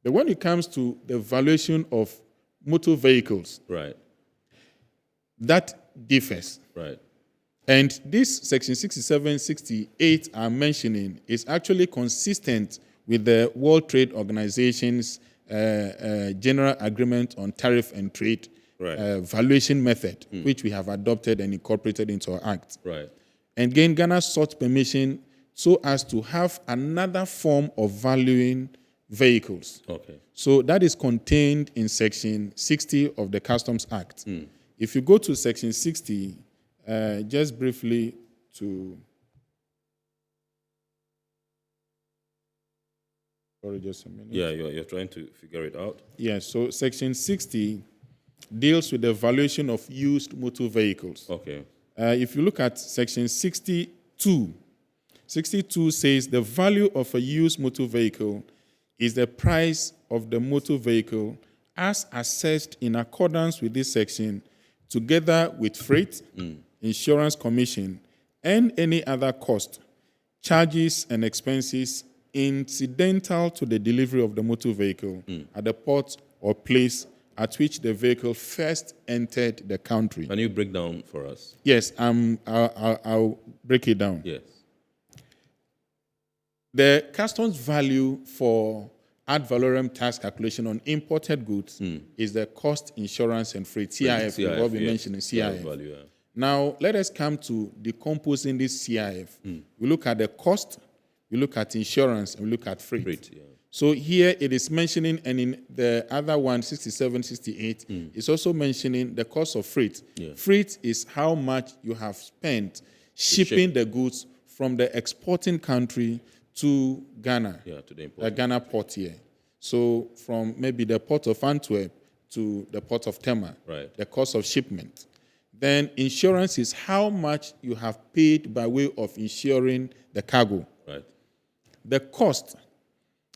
But when it comes to the valuation of motor vehicles, that differs. Right. And this section 67, 68 I'm mentioning is actually consistent with the World Trade Organization's General Agreement on Tariff and Trade valuation method, which we have adopted and incorporated into our act. Right. And again, Ghana sought permission so as to have another form of valuing vehicles. Okay. So that is contained in section 60 of the Customs Act. If you go to section 60, just briefly to... Sorry, just a minute. Yeah, you're trying to figure it out. Yeah, so section 60 deals with the valuation of used motor vehicles. Okay. If you look at section 62, 62 says the value of a used motor vehicle is the price of the motor vehicle as assessed in accordance with this section, together with freight, insurance commission, and any other cost, charges, and expenses incidental to the delivery of the motor vehicle at the port or place at which the vehicle first entered the country. Can you break down for us? Yes, I'll break it down. Yes. The customs value for ad valorem tax calculation on imported goods is the cost, insurance, and freight, CIF, what we mentioned in CIF. Value, yeah. Now, let us come to decomposing this CIF. We look at the cost, we look at insurance, and we look at freight. So here it is mentioning, and in the other one, 67, 68, it's also mentioning the cost of freight. Yeah. Freight is how much you have spent shipping the goods from the exporting country to Ghana, to the Ghana port here. So from maybe the port of Antwerp to the port of Tema, the cost of shipment. Then insurance is how much you have paid by way of insuring the cargo. Right. The cost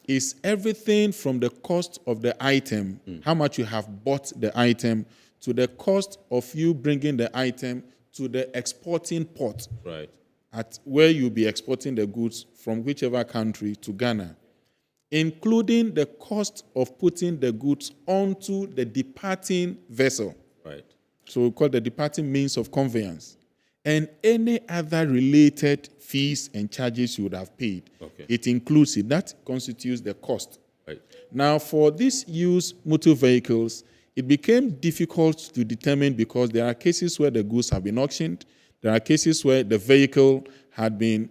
is everything from the cost of the item, how much you have bought the item, to the cost of you bringing the item to the exporting port. Right. At where you'll be exporting the goods from whichever country to Ghana, including the cost of putting the goods onto the departing vessel. Right. So we call the departing means of conveyance. And any other related fees and charges you would have paid. Okay. It includes it. That constitutes the cost. Right. Now, for these used motor vehicles, it became difficult to determine because there are cases where the goods have been auctioned. There are cases where the vehicle had been,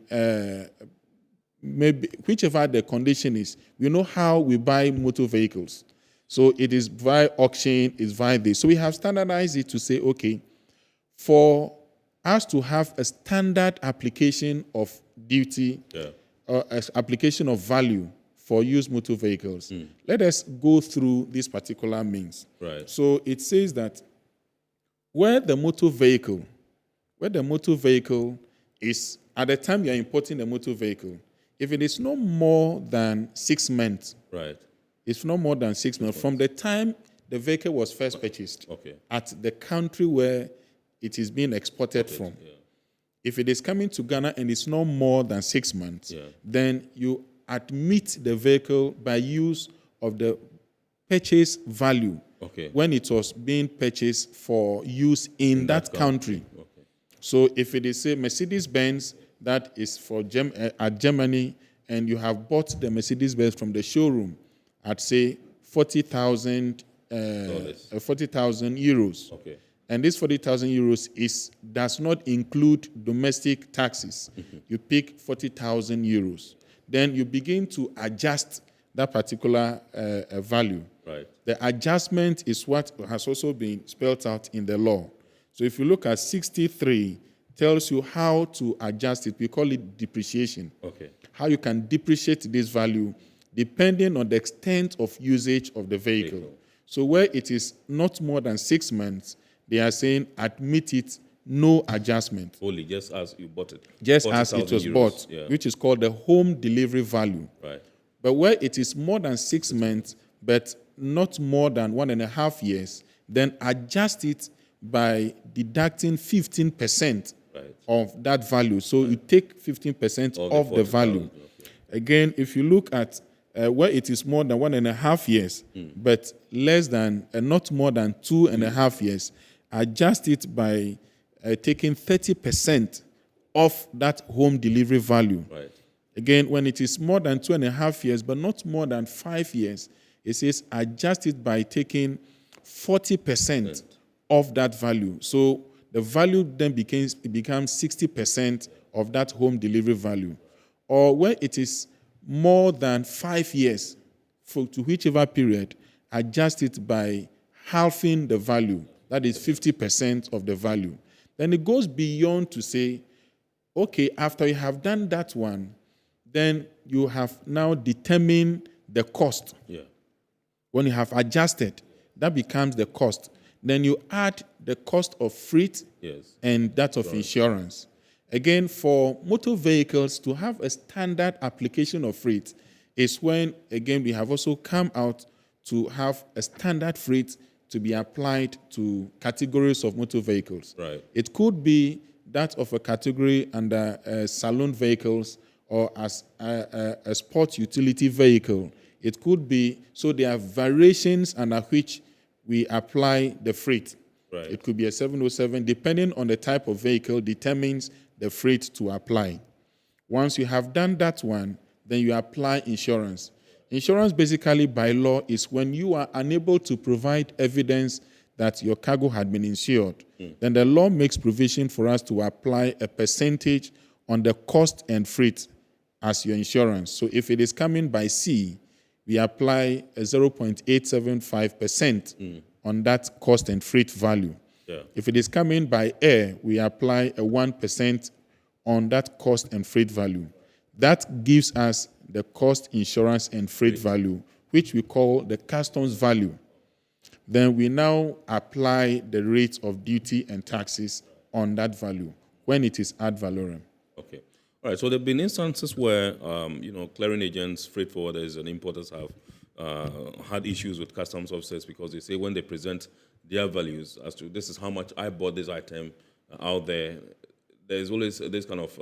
maybe whichever the condition is. We know how we buy motor vehicles. So it is via auction, it's via this. So we have standardized it to say, okay, for us to have a standard application of duty, or application of value for used motor vehicles, let us go through this particular means. Right. So it says that where the motor vehicle is, at the time you are importing the motor vehicle, if it is no more than 6 months, right, it's no more than 6 months from the time the vehicle was first purchased at the country where it is being exported from. Yeah. If it is coming to Ghana and it's no more than 6 months, then you admit the vehicle by use of the purchase value when it was being purchased for use in that country. So if it is a Mercedes-Benz that is for at Germany, and you have bought the Mercedes-Benz from the showroom at, say, 40,000 euros, and this 40,000 euros does not include domestic taxes. You pick 40,000 euros. Then you begin to adjust that particular value. Right. The adjustment is what has also been spelled out in the law. So if you look at 63, tells you how to adjust it. We call it depreciation. How you can depreciate this value depending on the extent of usage of the vehicle. So where it is not more than 6 months, they are saying admit it, no adjustment. Only just as you bought it. Just as it was bought, which is called the home delivery value. Right. But where it is more than 6 months, but not more than 1.5 years, then adjust it by deducting 15% of that value. So you take 15% of the value. Again, if you look at where it is more than 1.5 years, but less than, not more than 2.5 years, adjust it by taking 30% of that home delivery value. Right. Again, when it is more than 2.5 years, but not more than 5 years, it says adjust it by taking 40% of that value. So the value then becomes 60% of that home delivery value. Or where it is more than 5 years, to whichever period, adjust it by halving the value. That is 50% of the value. Then it goes beyond to say, okay, after you have done that one, then you have now determined the cost. Yeah. When you have adjusted, that becomes the cost. Then you add the cost of freight Yes. and that of insurance. Again, for motor vehicles to have a standard application of freight is when, again, we have also come out to have a standard freight to be applied to categories of motor vehicles. Right. It could be that of a category under saloon vehicles or as a sport utility vehicle. It could be, so there are variations under which we apply the freight. Right. It could be a 707, depending on the type of vehicle, determines the freight to apply. Once you have done that one, then you apply insurance. Insurance basically by law is when you are unable to provide evidence that your cargo had been insured. Then the law makes provision for us to apply a percentage on the cost and freight as your insurance. So if it is coming by sea, we apply a 0.875% on that cost and freight value. Yeah. If it is coming by air, we apply a 1% on that cost and freight value. That gives us the cost, insurance, and freight value, which we call the customs value. Then we now apply the rates of duty and taxes on that value when it is ad valorem. Okay. All right. So there have been instances where, clearing agents, freight forwarders, and importers have had issues with customs officers because they say when they present their values as to this is how much I bought this item out there, there's always this kind of,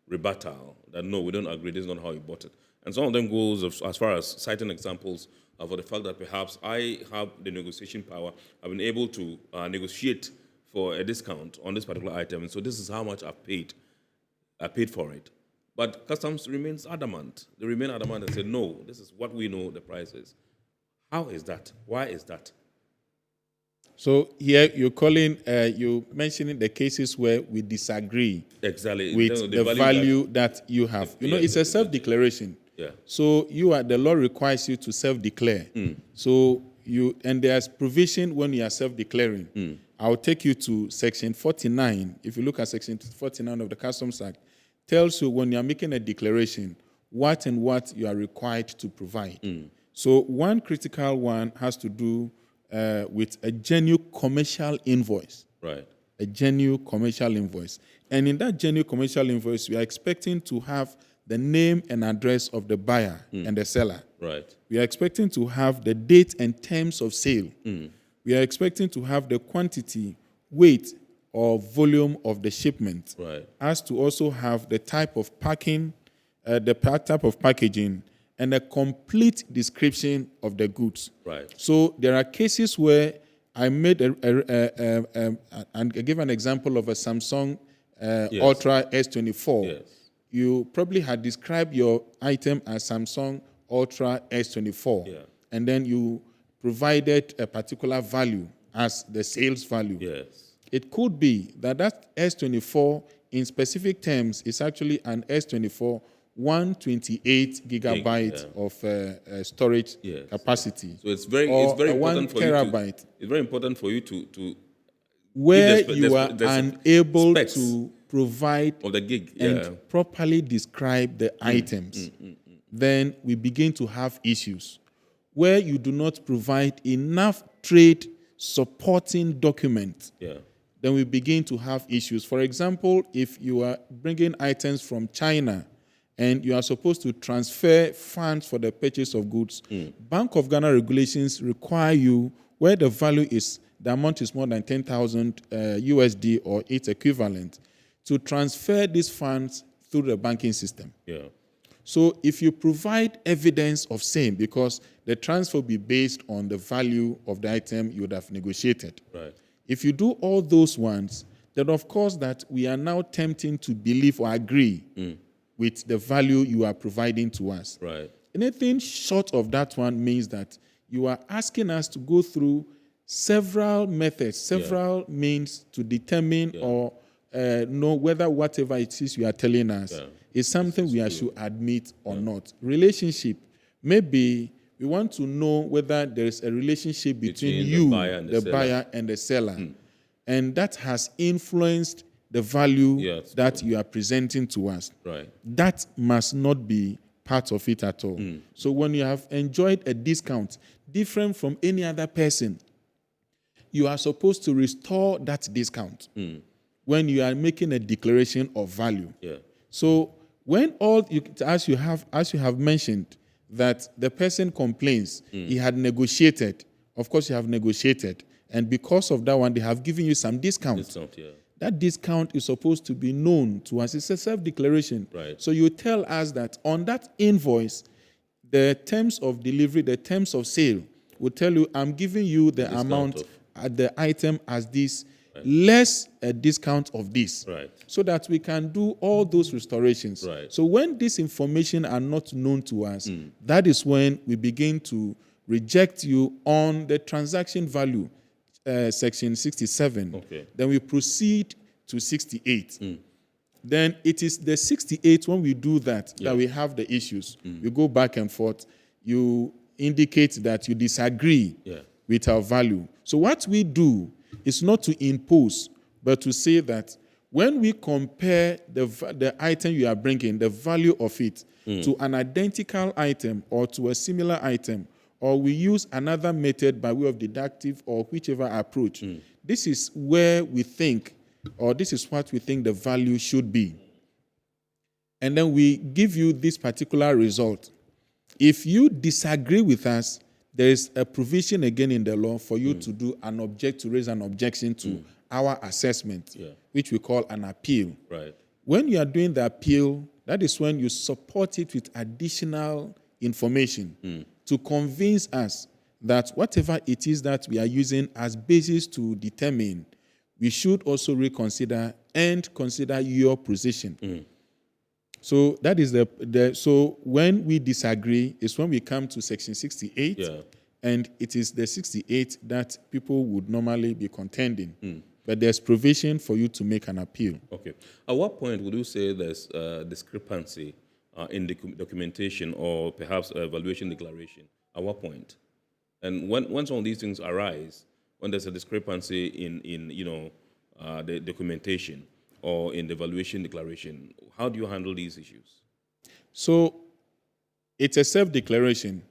rebuttal that no, we don't agree, this is not how you bought it. And some of them goes as far as citing examples for the fact that perhaps I have the negotiation power, I've been able to negotiate for a discount on this particular item, and so this is how much I've paid. I paid for it. But customs remains adamant. They remain adamant and say, no, this is what we know the price is. How is that? Why is that? So here you're mentioning the cases where we disagree exactly with the value that you have. It's a self-declaration. Yeah. So the law requires you to self-declare. So and there's provision when you are self-declaring. I'll take you to Section 49. If you look at Section 49 of the Customs Act, tells you when you are making a declaration, what and what you are required to provide. So one critical one has to do with a genuine commercial invoice. Right. A genuine commercial invoice. And in that genuine commercial invoice, we are expecting to have the name and address of the buyer and the seller. Right. We are expecting to have the date and terms of sale. We are expecting to have the quantity, weight, or volume of the shipment. Right. As to also have the type of packing, the type of packaging, and a complete description of the goods. Right. So there are cases where I made and I give an example of a Samsung Ultra S24. Yes. You probably had described your item as Samsung Ultra S24. Yeah. And then you provided a particular value as the sales value. Yes. It could be that S24 in specific terms is actually an S24 128 gigabyte of storage capacity. So it's very important for 1 terabyte. you to, it's very important for you to where you are unable specs to provide of the gig and properly describe the items, then we begin to have issues. Where you do not provide enough trade supporting documents, then we begin to have issues. For example, if you are bringing items from China and you are supposed to transfer funds for the purchase of goods, Bank of Ghana regulations require you, where the value is, the amount is more than 10,000 USD or its equivalent, to transfer these funds through the banking system. Yeah. So if you provide evidence of same, because the transfer will be based on the value of the item you would have negotiated. Right. If you do all those ones, then of course that we are now tempting to believe or agree with the value you are providing to us. Right. Anything short of that one means that you are asking us to go through several methods, several means to determine or know whether whatever it is you are telling us is something we should admit or not. Relationship, maybe we want to know whether there is a relationship between you, the buyer, and the seller. And that has influenced the value that you are presenting to us. Right. That must not be part of it at all. So when you have enjoyed a discount different from any other person, you are supposed to restore that discount when you are making a declaration of value. Yeah. So when as you have mentioned, that the person complains, he had negotiated. Of course, you have negotiated, and because of that one, they have given you some discount. That discount is supposed to be known to us. It's a self-declaration. Right. So you tell us that on that invoice, the terms of delivery, the terms of sale will tell you, I'm giving you the amount at the item as this, less a discount of this. Right. So that we can do all those restorations. Right. So when this information are not known to us, that is when we begin to reject you on the transaction value, section 67. Okay. Then we proceed to 68. Then it is the 68 when we do that we have the issues. We go back and forth. You indicate that you disagree with our value. So what we do is not to impose, but to say that when we compare the item you are bringing, the value of it, to an identical item or to a similar item, or we use another method by way of deductive or whichever approach, this is where we think, or this is what we think the value should be. And then we give you this particular result. If you disagree with us, there is a provision again in the law for you to raise an objection to our assessment, which we call an appeal. Right. When you are doing the appeal, that is when you support it with additional information to convince us that whatever it is that we are using as basis to determine, we should also reconsider and consider your position. So that is so when we disagree is when we come to section 68, and it is the 68 that people would normally be contending. But there's provision for you to make an appeal. Okay. At what point would you say there's discrepancy in the documentation or perhaps evaluation declaration? At what point? And when some of these things arise, when there's a discrepancy in the documentation or in the evaluation declaration, how do you handle these issues? So it's a self-declaration.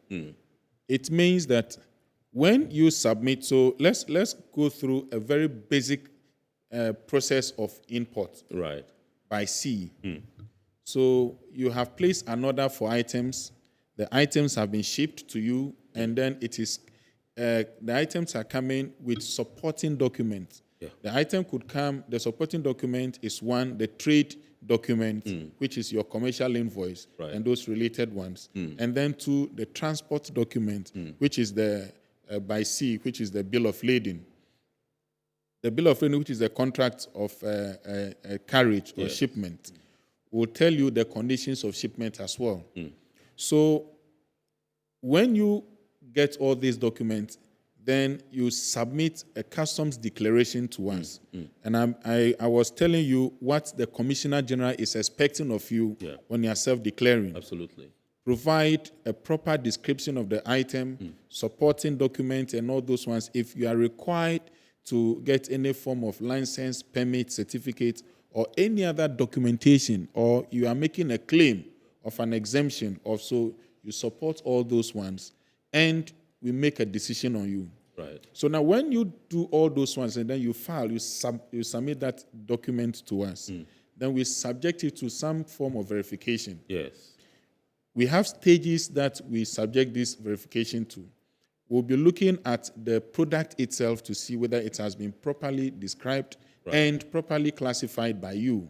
It means that when you submit, so let's go through a very basic process of import by sea. So you have placed an order for items. The items have been shipped to you, and then it is the items are coming with supporting documents. The item could come, the supporting document is one, the trade document, which is your commercial invoice, and those related ones. And then two, the transport document, which is the by sea, which is the bill of lading. The bill of lading, which is the contract of carriage or shipment, will tell you the conditions of shipment as well. So when you get all these documents, then you submit a customs declaration to us. And I was telling you what the Commissioner General is expecting of you when you are self-declaring. Absolutely. Provide a proper description of the item, supporting document, and all those ones. If you are required to get any form of license, permit, certificate, or any other documentation, or you are making a claim of an exemption, also you support all those ones, and we make a decision on you. Right. So now when you do all those ones and then you file, you submit that document to us, then we subject it to some form of verification. Yes. We have stages that we subject this verification to. We'll be looking at the product itself to see whether it has been properly described and properly classified by you.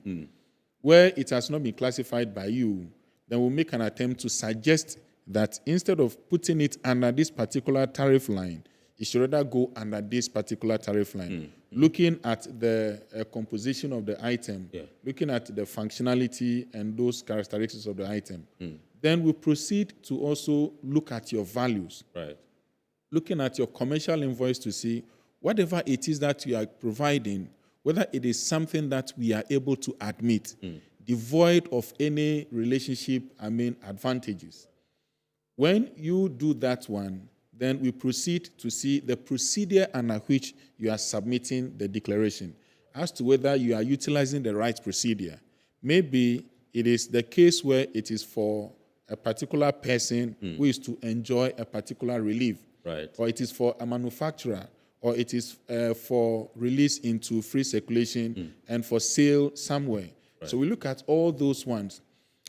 Where it has not been classified by you, then we'll make an attempt to suggest that instead of putting it under this particular tariff line, it should rather go under this particular tariff line. Looking at the composition of the item, looking at the functionality and those characteristics of the item. Then we proceed to also look at your values. Right. Looking at your commercial invoice to see whatever it is that you are providing, whether it is something that we are able to admit, devoid of any relationship, advantages. When you do that one, then we proceed to see the procedure under which you are submitting the declaration as to whether you are utilizing the right procedure. Maybe it is the case where it is for a particular person who is to enjoy a particular relief, or it is for a manufacturer, or it is for release into free circulation and for sale somewhere. Right. So we look at all those ones.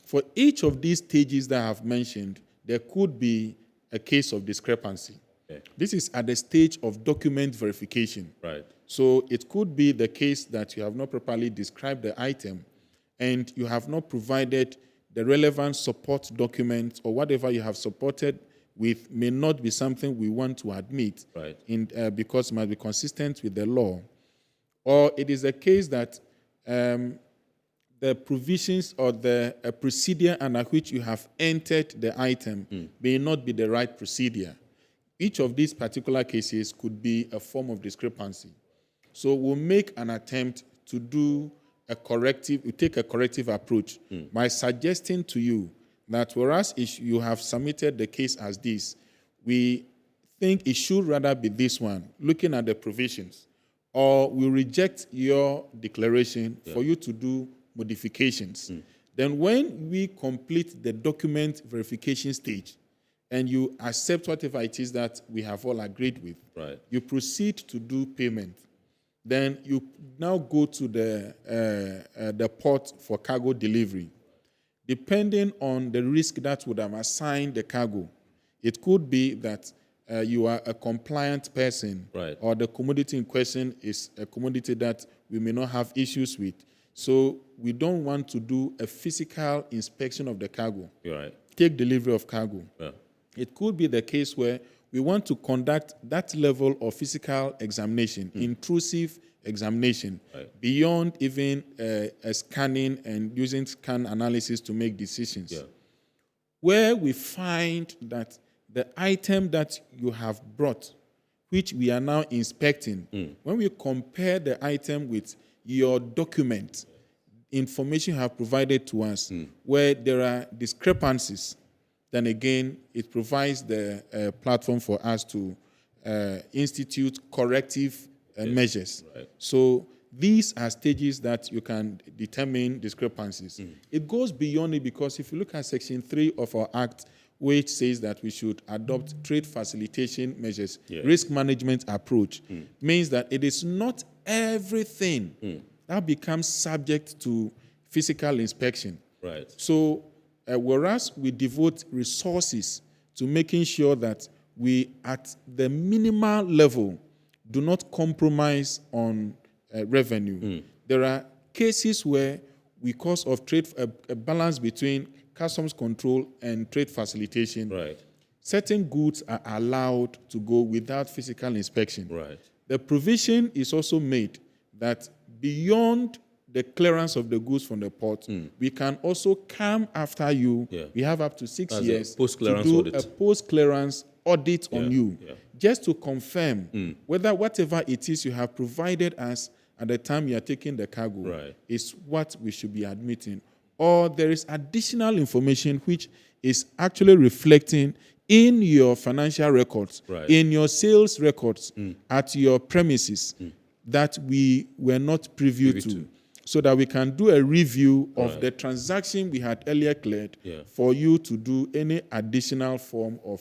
For each of these stages that I have mentioned, there could be a case of discrepancy. Okay. This is at the stage of document verification. Right. So it could be the case that you have not properly described the item and you have not provided the relevant support documents, or whatever you have supported with may not be something we want to admit, right, because it must be consistent with the law. Or it is a case that the provisions or the procedure under which you have entered the item may not be the right procedure. Each of these particular cases could be a form of discrepancy. So we'll make an attempt to do a corrective, we take a corrective approach by suggesting to you that whereas you have submitted the case as this, we think it should rather be this one, looking at the provisions, or we reject your declaration for you to do modifications. Then when we complete the document verification stage and you accept whatever it is that we have all agreed with, right, you proceed to do payment. Then you now go to the port for cargo delivery. Depending on the risk that would have assigned the cargo, it could be that you are a compliant person, right, or the commodity in question is a commodity that we may not have issues with. So we don't want to do a physical inspection of the cargo. Right. Take delivery of cargo. Yeah. It could be the case where we want to conduct that level of physical examination, intrusive examination, right, beyond even scanning and using scan analysis to make decisions. Yeah. Where we find that the item that you have brought, which we are now inspecting, when we compare the item with your document, information you have provided to us, where there are discrepancies, then again, it provides the platform for us to institute corrective measures. Right. So these are stages that you can determine discrepancies. It goes beyond it, because if you look at Section 3 of our Act, which says that we should adopt trade facilitation measures, risk management approach, means that it is not everything that becomes subject to physical inspection. Right. So whereas we devote resources to making sure that we, at the minimal level, do not compromise on revenue, there are cases where, because of trade, a balance between customs control and trade facilitation, right, certain goods are allowed to go without physical inspection. Right. The provision is also made that beyond the clearance of the goods from the port, we can also come after you. Yeah. We have up to 6 As years a post-clearance to do audit. a post-clearance audit on you, just to confirm whether whatever it is you have provided us at the time you are taking the cargo is what we should be admitting, or there is additional information which is actually reflecting in your financial records, in your sales records at your premises that we were not privy to, so that we can do a review of the transaction we had earlier cleared for you to do any additional form of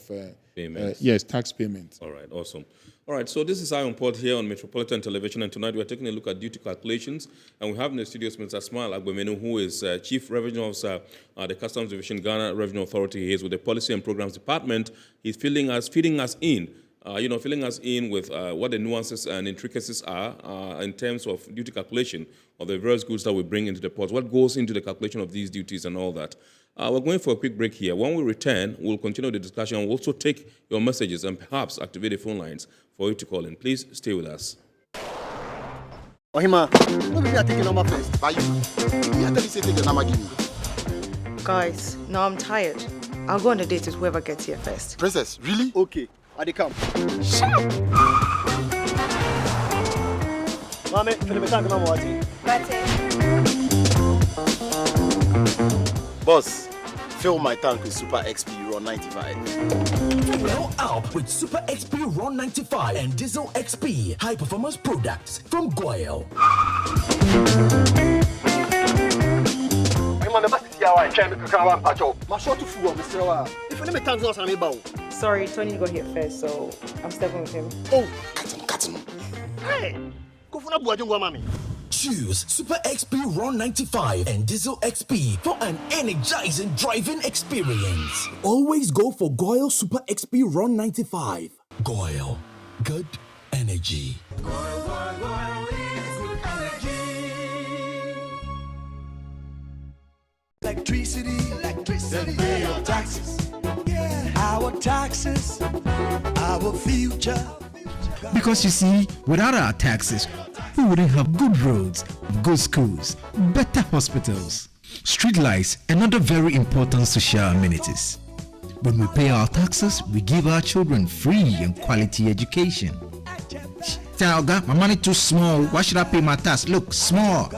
tax payment. All right, awesome. All right, so this is Iron Port here on Metropolitan Television, and tonight we're taking a look at duty calculations, and we have in the studio Mr. Smile Agbemenu, who is Chief Revenue Officer at the Customs Division, Ghana Revenue Authority. He is with the Policy and Programs Department. He's feeding us in with what the nuances and intricacies are in terms of duty calculation of the various goods that we bring into the ports, what goes into the calculation of these duties and all that. We're going for a quick break here. When we return, we'll continue the discussion and we'll also take your messages and perhaps activate the phone lines for you to call in. Please stay with us. Ohima, no be me taking number first. By you. You tell me say take the number give me. Guys, now I'm tired. I'll go on a date with whoever gets here first. Princess, really? Okay, I dey come. Shut up! Mame, feel me talking about what? Boss, fill my tank with Super XP Raw 95. Blow up with Super XP Raw 95 and Diesel XP high performance products from Goil. Sorry, Tony got here first, so I'm stepping with him. Oh, shortcut. Hey, go for mami. Choose Super XP Ron 95 and Diesel XP for an energizing driving experience. Always go for Goil Super XP Ron 95. Goil, good energy. Goil is good energy. Electricity, pay your taxes. Yeah. Our taxes, our future. Because you see, without our taxes, we wouldn't have good roads, good schools, better hospitals, street lights, and other very important social amenities. When we pay our taxes, we give our children free and quality education. Talga, my money too small. Why should I pay my tax? Look, small.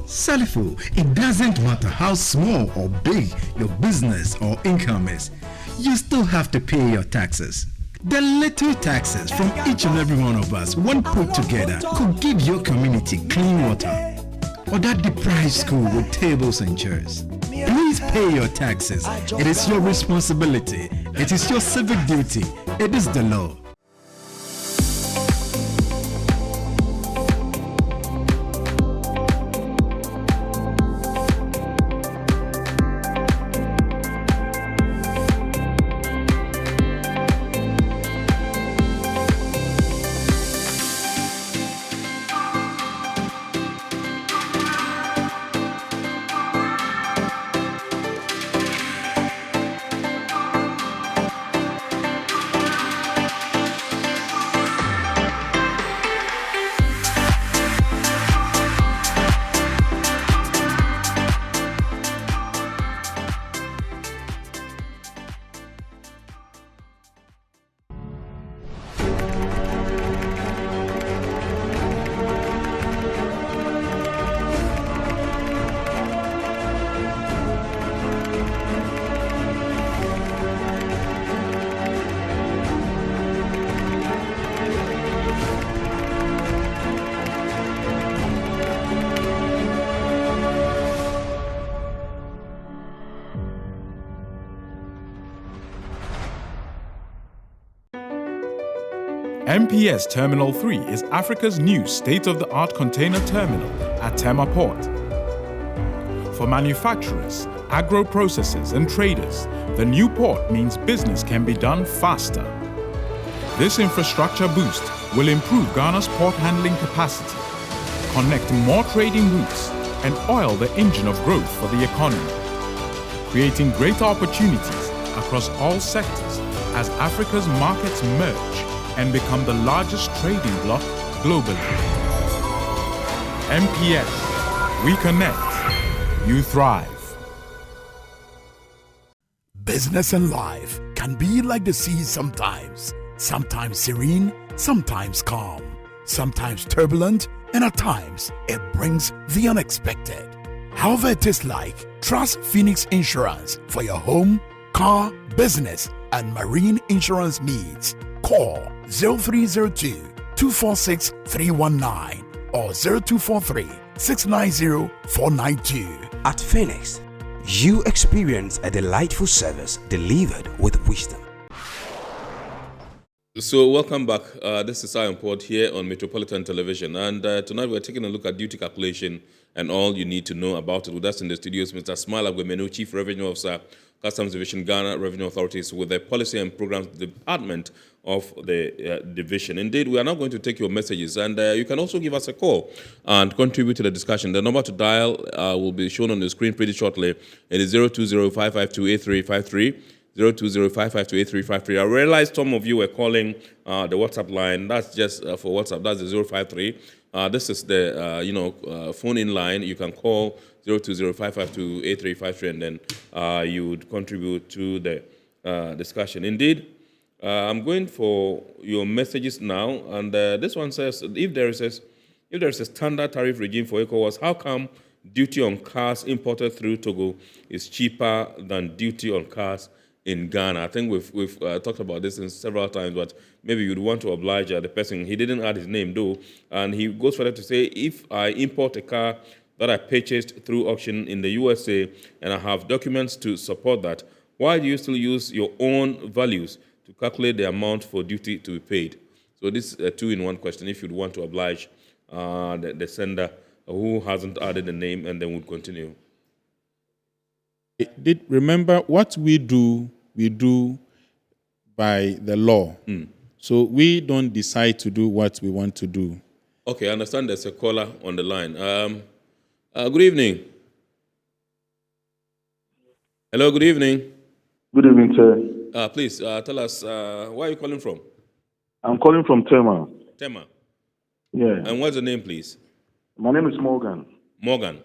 Salifo, it doesn't matter how small or big your business or income is. You still have to pay your taxes. The little taxes from each and every one of us, when put together, could give your community clean water or that deprived school with tables and chairs. Please pay your taxes. It is your responsibility. It is your civic duty. It is the law. MPS Terminal 3 is Africa's new state-of-the-art container terminal at Tema Port. For manufacturers, agro-processors and traders, the new port means business can be done faster. This infrastructure boost will improve Ghana's port handling capacity, connect more trading routes, and oil the engine of growth for the economy, creating greater opportunities across all sectors as Africa's markets merge and become the largest trading bloc globally. MPS, we connect, you thrive. Business and life can be like the sea sometimes. Sometimes serene, sometimes calm, sometimes turbulent, and at times it brings the unexpected. However it is like, trust Phoenix Insurance for your home, car, business, and marine insurance needs. Call 0302-246-319 or 0243-690-492. At Phoenix, you experience a delightful service delivered with wisdom. So welcome back. This is Iron Port here on Metropolitan Television, and tonight we're taking a look at duty calculation and all you need to know about it. With us in the studios, Mr. Smile Agwemenu, Chief Revenue Officer, Customs Division, Ghana Revenue Authorities, with the Policy and Programs Department of the division. Indeed, we are now going to take your messages, and you can also give us a call and contribute to the discussion. The number to dial will be shown on the screen pretty shortly. It is 020-552-8353, 020-552-8353. I realized some of you were calling the WhatsApp line. That's just for WhatsApp. That's the 053. This is the phone-in line. You can call 020-552-8353, and then you would contribute to the discussion. Indeed, I'm going for your messages now, and this one says, if there is a standard tariff regime for ECOWAS, how come duty on cars imported through Togo is cheaper than duty on cars in Ghana? I think we've talked about this several times, but maybe you'd want to oblige the person. He didn't add his name though, and he goes further to say, if I import a car that I purchased through auction in the USA and I have documents to support that, why do you still use your own values to calculate the amount for duty to be paid? So this is a two-in-one question. If you'd want to oblige the sender who hasn't added the name, and then we'll continue. Remember, what we do by the law. So we don't decide to do what we want to do. Okay, I understand there's a caller on the line. Good evening. Hello, good evening. Good evening, sir. Please tell us, where are you calling from? I'm calling from Tema. Tema. Yeah. And what's the name, please? My name is Morgan. Morgan.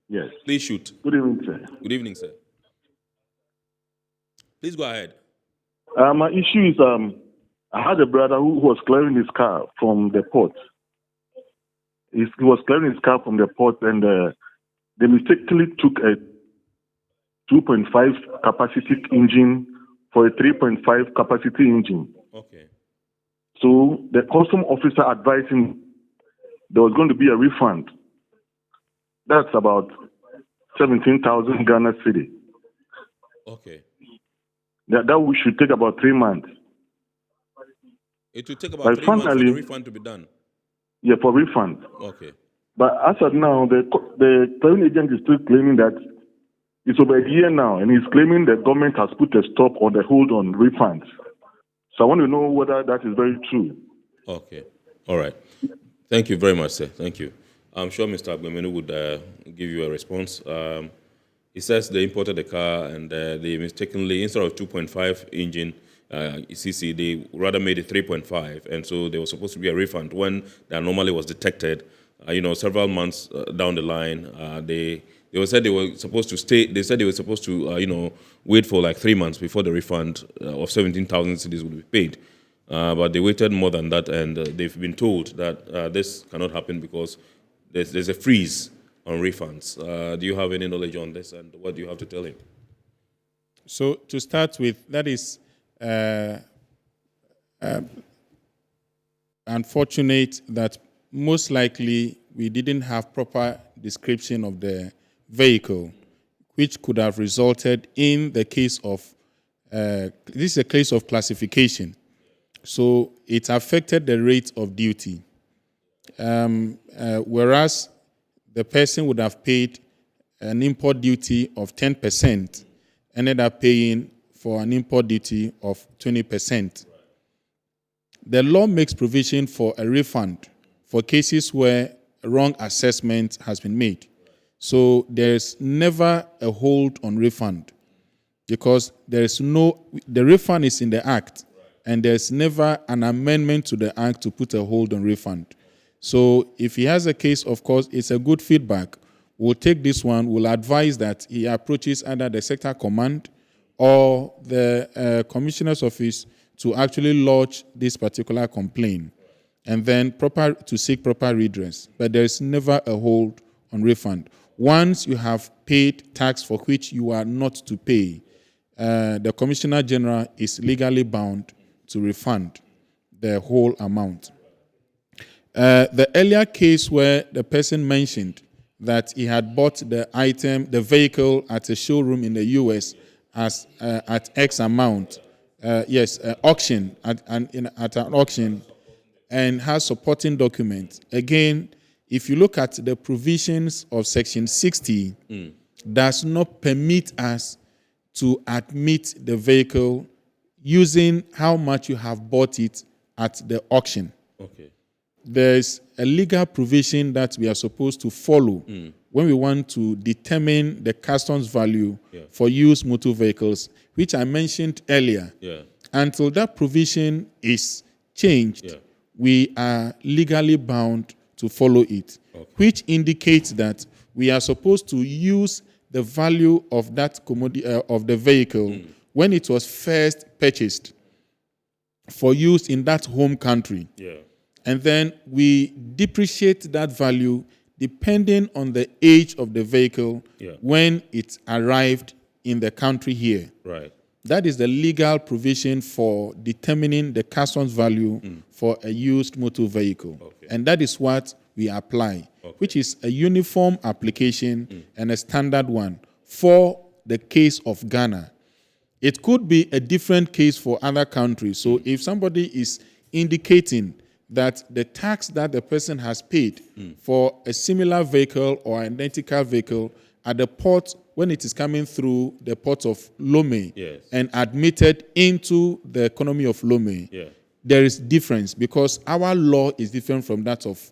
Yes. Please shoot. Good evening, sir. Good evening, sir. Please go ahead. My issue is I had a brother who was clearing his car from the port. He was clearing his car from the port, and they mistakenly took a 2.5 capacity engine for a 3.5 capacity engine. Okay. So the custom officer advised him there was going to be a refund. That's about 17,000 Ghana cedi. Okay. That should take about 3 months. It will take about 3 months for the refund to be done. Yeah, for refund. Okay. But as of now, the clearing agent is still claiming that it's over a year now, and he's claiming the government has put a stop or the hold on refunds. So I want to know whether that is very true. Okay. All right. Thank you very much, sir. Thank you. I'm sure Mr. Agbemenu would give you a response. He says they imported the car and they mistakenly, instead of 2.5 engine CC, they rather made it 3.5. And so there was supposed to be a refund when the anomaly was detected. Several months down the line, they said they were supposed to stay. They said they were supposed to, wait for like 3 months before the refund of 17,000 cedis would be paid. But they waited more than that, and they've been told that this cannot happen because there's a freeze on refunds. Do you have any knowledge on this, and what do you have to tell him? So to start with, that is unfortunate that most likely we didn't have proper description of the vehicle, which could have resulted in the case of, this is a case of classification. So it affected the rate of duty. Whereas the person would have paid an import duty of 10%, ended up paying for an import duty of 20%. The law makes provision for a refund for cases where a wrong assessment has been made. So there's never a hold on refund because the refund is in the Act, and there's never an amendment to the Act to put a hold on refund. So if he has a case, of course, it's a good feedback. We'll take this one, we'll advise that he approaches either the sector command or the commissioner's office to actually lodge this particular complaint, and then to seek proper redress. But there is never a hold on refund. Once you have paid tax for which you are not to pay, the Commissioner General is legally bound to refund the whole amount. The earlier case where the person mentioned that he had bought the vehicle at a showroom in the US at X amount, auction, at an auction, and has supporting documents. Again, if you look at the provisions of Section 60, does not permit us to admit the vehicle using how much you have bought it at the auction. Okay. There's a legal provision that we are supposed to follow when we want to determine the customs value for used motor vehicles, which I mentioned earlier. Yeah. Until that provision is changed, we are legally bound to follow it, which indicates that we are supposed to use the value of that commodity of the vehicle when it was first purchased for use in that home country. Yeah. And then we depreciate that value depending on the age of the vehicle when it arrived in the country here. Right. That is the legal provision for determining the customs value for a used motor vehicle. Okay. And that is what we apply, which is a uniform application and a standard one for the case of Ghana. It could be a different case for other countries. So if somebody is indicating that the tax that the person has paid for a similar vehicle or identical vehicle at the port when it is coming through the port of Lome and admitted into the economy of Lome, there is difference because our law is different from that of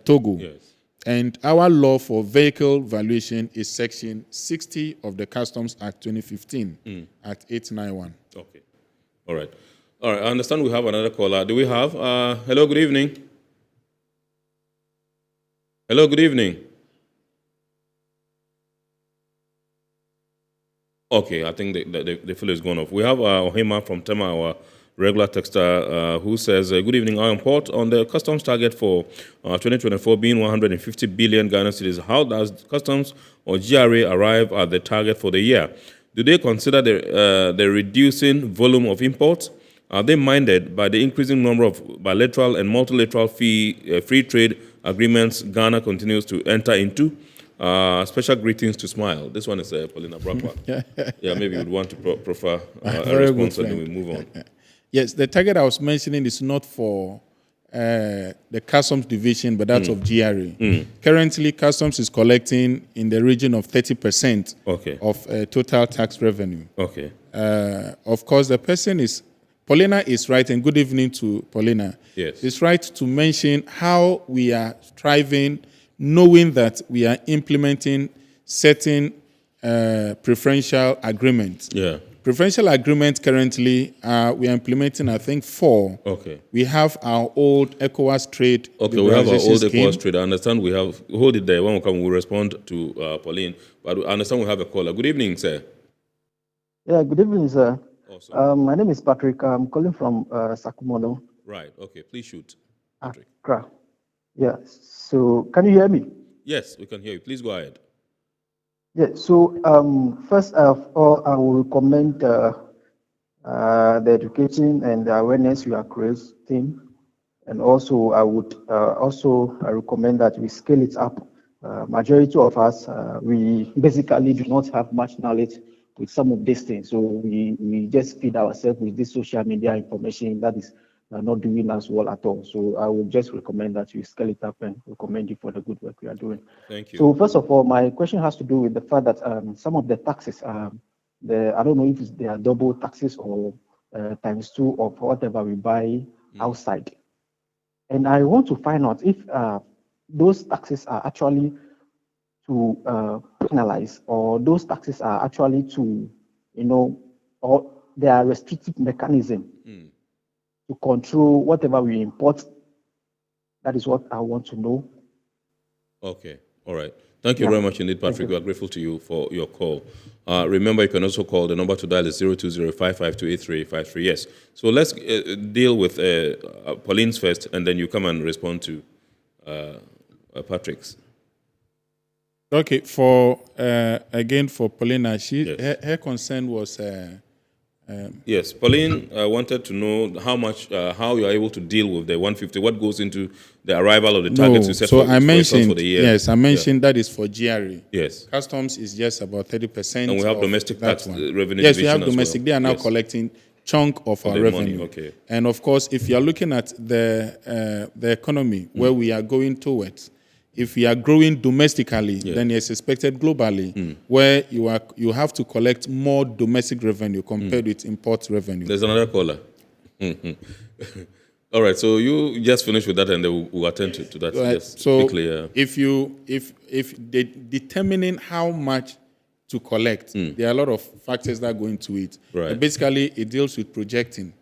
Togo. And our law for vehicle valuation is Section 60 of the Customs Act 2015, Act 891. Okay. All right. All right. I understand we have another caller. Do we have? Hello, good evening. Hello, good evening. Okay, I think the fellow is gone off. We have Ohima from Tema, our regular texter, who says, good evening, I import on the customs target for 2024 being 150 billion Ghana cedis. How does customs or GRA arrive at the target for the year? Do they consider the reducing volume of imports? Are they minded by the increasing number of bilateral and multilateral free trade agreements Ghana continues to enter into? Special greetings to Smile. This one is Paulina Brakwa. Yeah, maybe you'd want to prefer a response and then we move on. Yes, the target I was mentioning is not for the customs division, but that of GRA. Currently, customs is collecting in the region of 30% of total tax revenue. Okay. Of course, the person is, Paulina is right, and good evening to Paulina. Yes. It's right to mention how we are striving, knowing that we are implementing certain preferential agreements. Yeah. Preferential agreements currently, we are implementing, I think, 4. Okay. We have our old ECOWAS trade. Okay, we have our old ECOWAS trade. I understand we have, hold it there. When we come, we'll respond to Pauline. But I understand we have a caller. Good evening, sir. Yeah, good evening, sir. Awesome. My name is Patrick. I'm calling from Sakumono. Right, okay. Please shoot, Patrick. Accra. Yeah, so can you hear me? Yes, we can hear you. Please go ahead. Yeah, so first of all, I will commend the education and the awareness you are creating. And also, I would I recommend that we scale it up. Majority of us, we basically do not have much knowledge with some of these things. So we just feed ourselves with this social media information that is not doing us well at all. So I would just recommend that you scale it up and recommend you for the good work you are doing. Thank you. So first of all, my question has to do with the fact that some of the taxes, I don't know if they are double taxes or ×2 of whatever we buy outside. And I want to find out if those taxes are actually to penalize, or those taxes are actually to, or they are restrictive mechanism to control whatever we import. That is what I want to know. Okay, all right. Thank you very much indeed, Patrick. We are grateful to you for your call. Remember, you can also call. The number to dial is 020-552-8353. Yes. So let's deal with Pauline's first, and then you come and respond to Patrick's. Okay, for again for Paulina, her concern was. Yes, Pauline wanted to know how you are able to deal with the 150. What goes into the arrival of the targets you set for the year? Yes, I mentioned that is for GRA. Yes. Customs is just about 30%. And we have domestic tax revenue. Yes, we have domestic. They are now collecting chunk of our revenue. Money. Okay. And of course, if you are looking at the economy where we are going towards, if we are growing domestically, then it's expected globally, where you have to collect more domestic revenue compared with import revenue. There's another caller. All right, so you just finish with that, and then we'll attend to that. Right. Yes, so quickly, if determining how much to collect, there are a lot of factors that go into it. Right. Basically, it deals with projecting.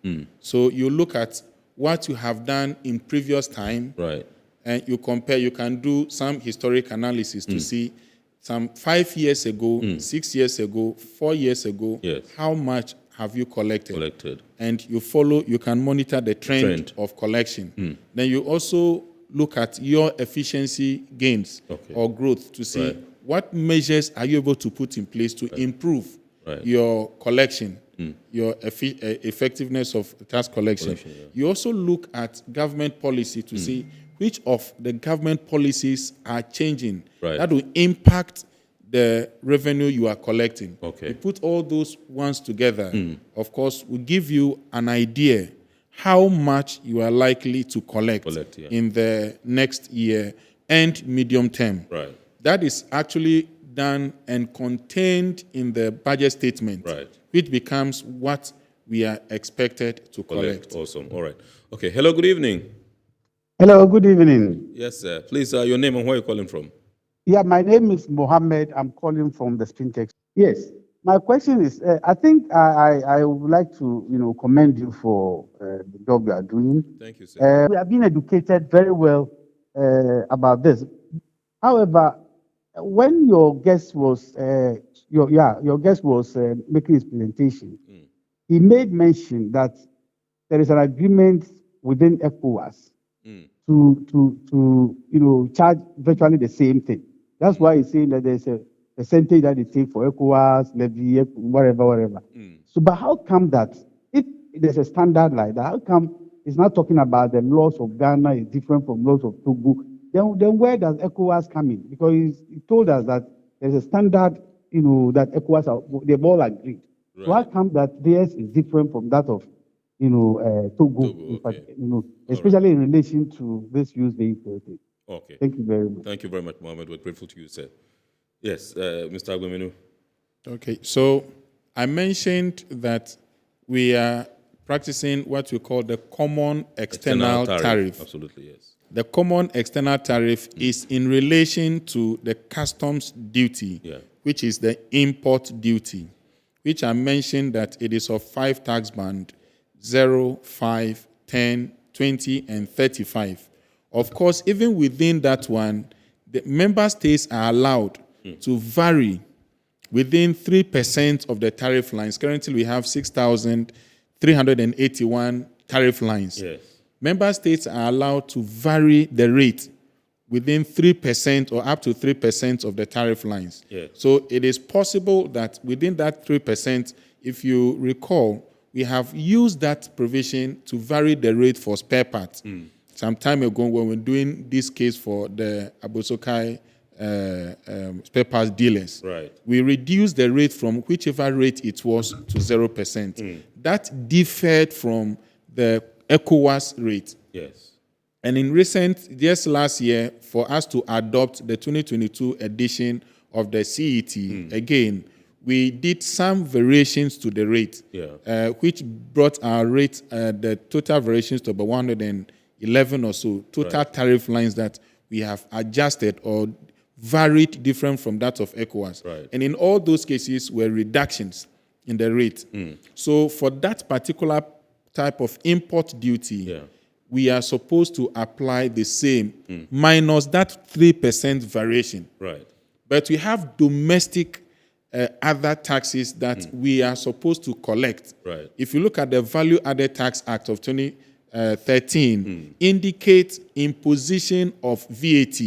So you look at what you have done in previous time. Right. And you compare, you can do some historic analysis to see some 5 years ago, 6 years ago, 4 years ago, how much have you collected? And you can monitor the trend of collection. Then you also look at your efficiency gains or growth to see what measures are you able to put in place to improve your collection, your effectiveness of tax collection. You also look at government policy to see which of the government policies are changing that will impact the revenue you are collecting. Okay. You put all those ones together, of course, will give you an idea how much you are likely to collect in the next year and medium term. Right. That is actually done and contained in the budget statement, which becomes what we are expected to collect. Awesome. All right. Okay. Hello, good evening. Hello, good evening. Yes, sir. Please, your name and where you're calling from. Yeah, my name is Mohammed. I'm calling from the Spintex. Yes, my question is, I think I would like to, commend you for the job you are doing. Thank you, sir. We have been educated very well about this. However, when your guest was making his presentation, he made mention that there is an agreement within ECOWAS to charge virtually the same thing. That's why he's saying that there's a percentage that they take for ECOWAS, levy, whatever. So, but how come that if there's a standard like that, how come it's not talking about the laws of Ghana is different from laws of Togo? Then where does ECOWAS come in? Because he told us that there's a standard, that ECOWAS they've all agreed. Right. So how come that theirs is different from that of Togo, especially in relation to this use vehicle thing? Okay. Thank you very much. Thank you very much, Mohammed. We're grateful to you, sir. Yes, Mr. Agwemenu. Okay, so I mentioned that we are practicing what we call the common external tariff. Absolutely, yes. The common external tariff is in relation to the customs duty, which is the import duty, which I mentioned that it is of 5 tax band, 0, 5, 10, 20, and 35. Of course, even within that one, the member states are allowed to vary within 3% of the tariff lines. Currently, we have 6,381 tariff lines. Yes. Member states are allowed to vary the rate within 3% or up to 3% of the tariff lines. Yes. So it is possible that within that 3%, if you recall, we have used that provision to vary the rate for spare parts. Some time ago, when we were doing this case for the Abosokai spare parts dealers, we reduced the rate from whichever rate it was to 0%. That differed from the ECOWAS rate. Yes. And in just last year, for us to adopt the 2022 edition of the CET, again, we did some variations to the rate, which brought our rate, the total variations to about 111 or so, total tariff lines that we have adjusted or varied different from that of ECOWAS. And in all those cases were reductions in the rate. So for that particular type of import duty, we are supposed to apply the same, minus that 3% variation. But we have domestic other taxes that we are supposed to collect. If you look at the Value Added Tax Act of 2013, indicates imposition of VAT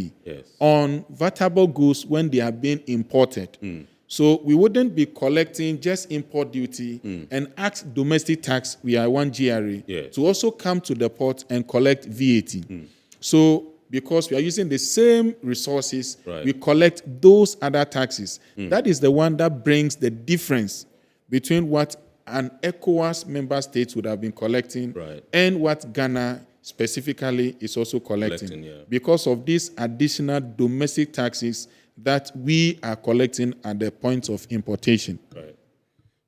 on vatable goods when they are being imported. So we wouldn't be collecting just import duty and ask domestic tax, we are one GRA, to also come to the port and collect VAT. So because we are using the same resources, we collect those other taxes. That is the one that brings the difference between what an ECOWAS member state would have been collecting and what Ghana specifically is also collecting. Because of these additional domestic taxes that we are collecting at the point of importation.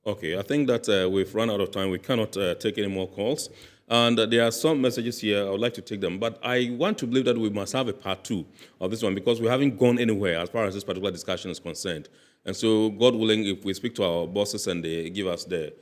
Okay, I think that we've run out of time. We cannot take any more calls. And there are some messages here. I would like to take them. But I want to believe that we must have a part 2 of this one because we haven't gone anywhere as far as this particular discussion is concerned. And so, God willing, if we speak to our bosses and they give us the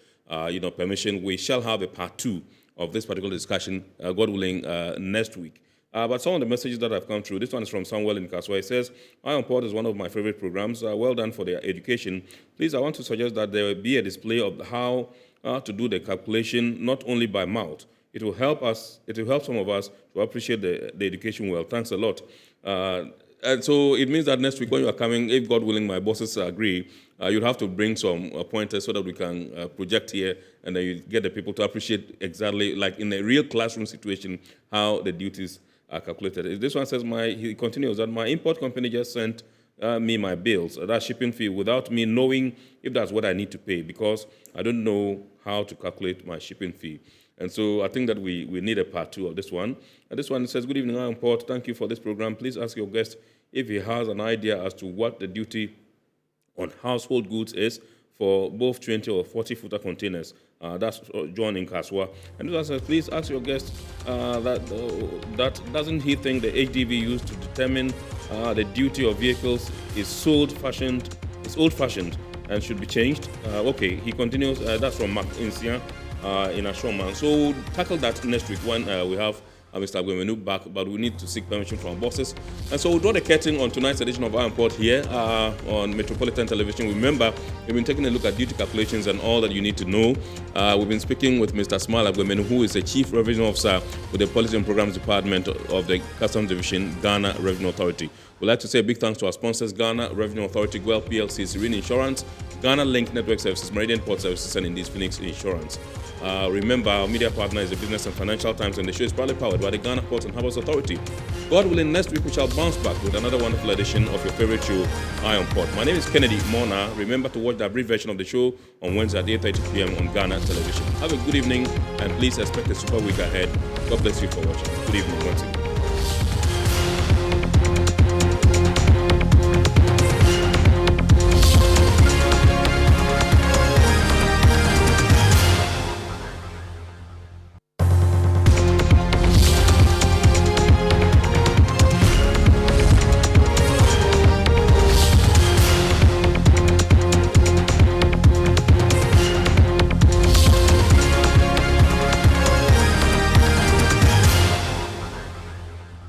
permission, we shall have a part 2 of this particular discussion, God willing, next week. But some of the messages that have come through, this one is from Samuel in Kaswa. It says, Iron Port is one of my favorite programs. Well done for their education. Please, I want to suggest that there will be a display of how to do the calculation, not only by mouth. It will help us, it will help some of us to appreciate the education well. Thanks a lot. And so it means that next week when you are coming, if God willing, my bosses agree, you'd have to bring some pointers so that we can project here and then you get the people to appreciate exactly, like in a real classroom situation, how the duties are calculated. This one says, he continues that my import company just sent me my bills, that shipping fee, without me knowing if that's what I need to pay because I don't know how to calculate my shipping fee. And so I think that we need a part 2 of this one. And this one says, good evening, Iron Port. Thank you for this program. Please ask your guest if he has an idea as to what the duty on household goods is for both 20 or 40-footer containers. That's John in Kaswa. And this one says, please ask your guest that doesn't he think the HDV used to determine the duty of vehicles is old-fashioned and should be changed? Okay, he continues. That's from Mark Insia in Ashoman. So we'll tackle that next week when we have Mr. Agwemenu back, but we need to seek permission from our bosses. And so we'll draw the curtain on tonight's edition of Iron Port here on Metropolitan Television. Remember, we've been taking a look at duty calculations and all that you need to know. We've been speaking with Mr. Smile Agwemenu, who is the Chief Revenue Officer with the Policy and Programs Department of the Customs Division, Ghana Revenue Authority. We'd like to say a big thanks to our sponsors, Ghana Revenue Authority, Goil PLC, Serene Insurance, Ghana Link Network Services, Maiden Port Services, and Indies Phoenix Insurance. Remember, our media partner is the Business and Financial Times, and the show is proudly powered by the Ghana Ports and Harbours Authority. God willing, next week we shall bounce back with another wonderful edition of your favorite show, Iron Port. My name is Kennedy Mona. Remember to watch the brief version of the show on Wednesday at 8:30 p.m. on Ghana Television. Have a good evening, and please expect a super week ahead. God bless you for watching. Good evening once again.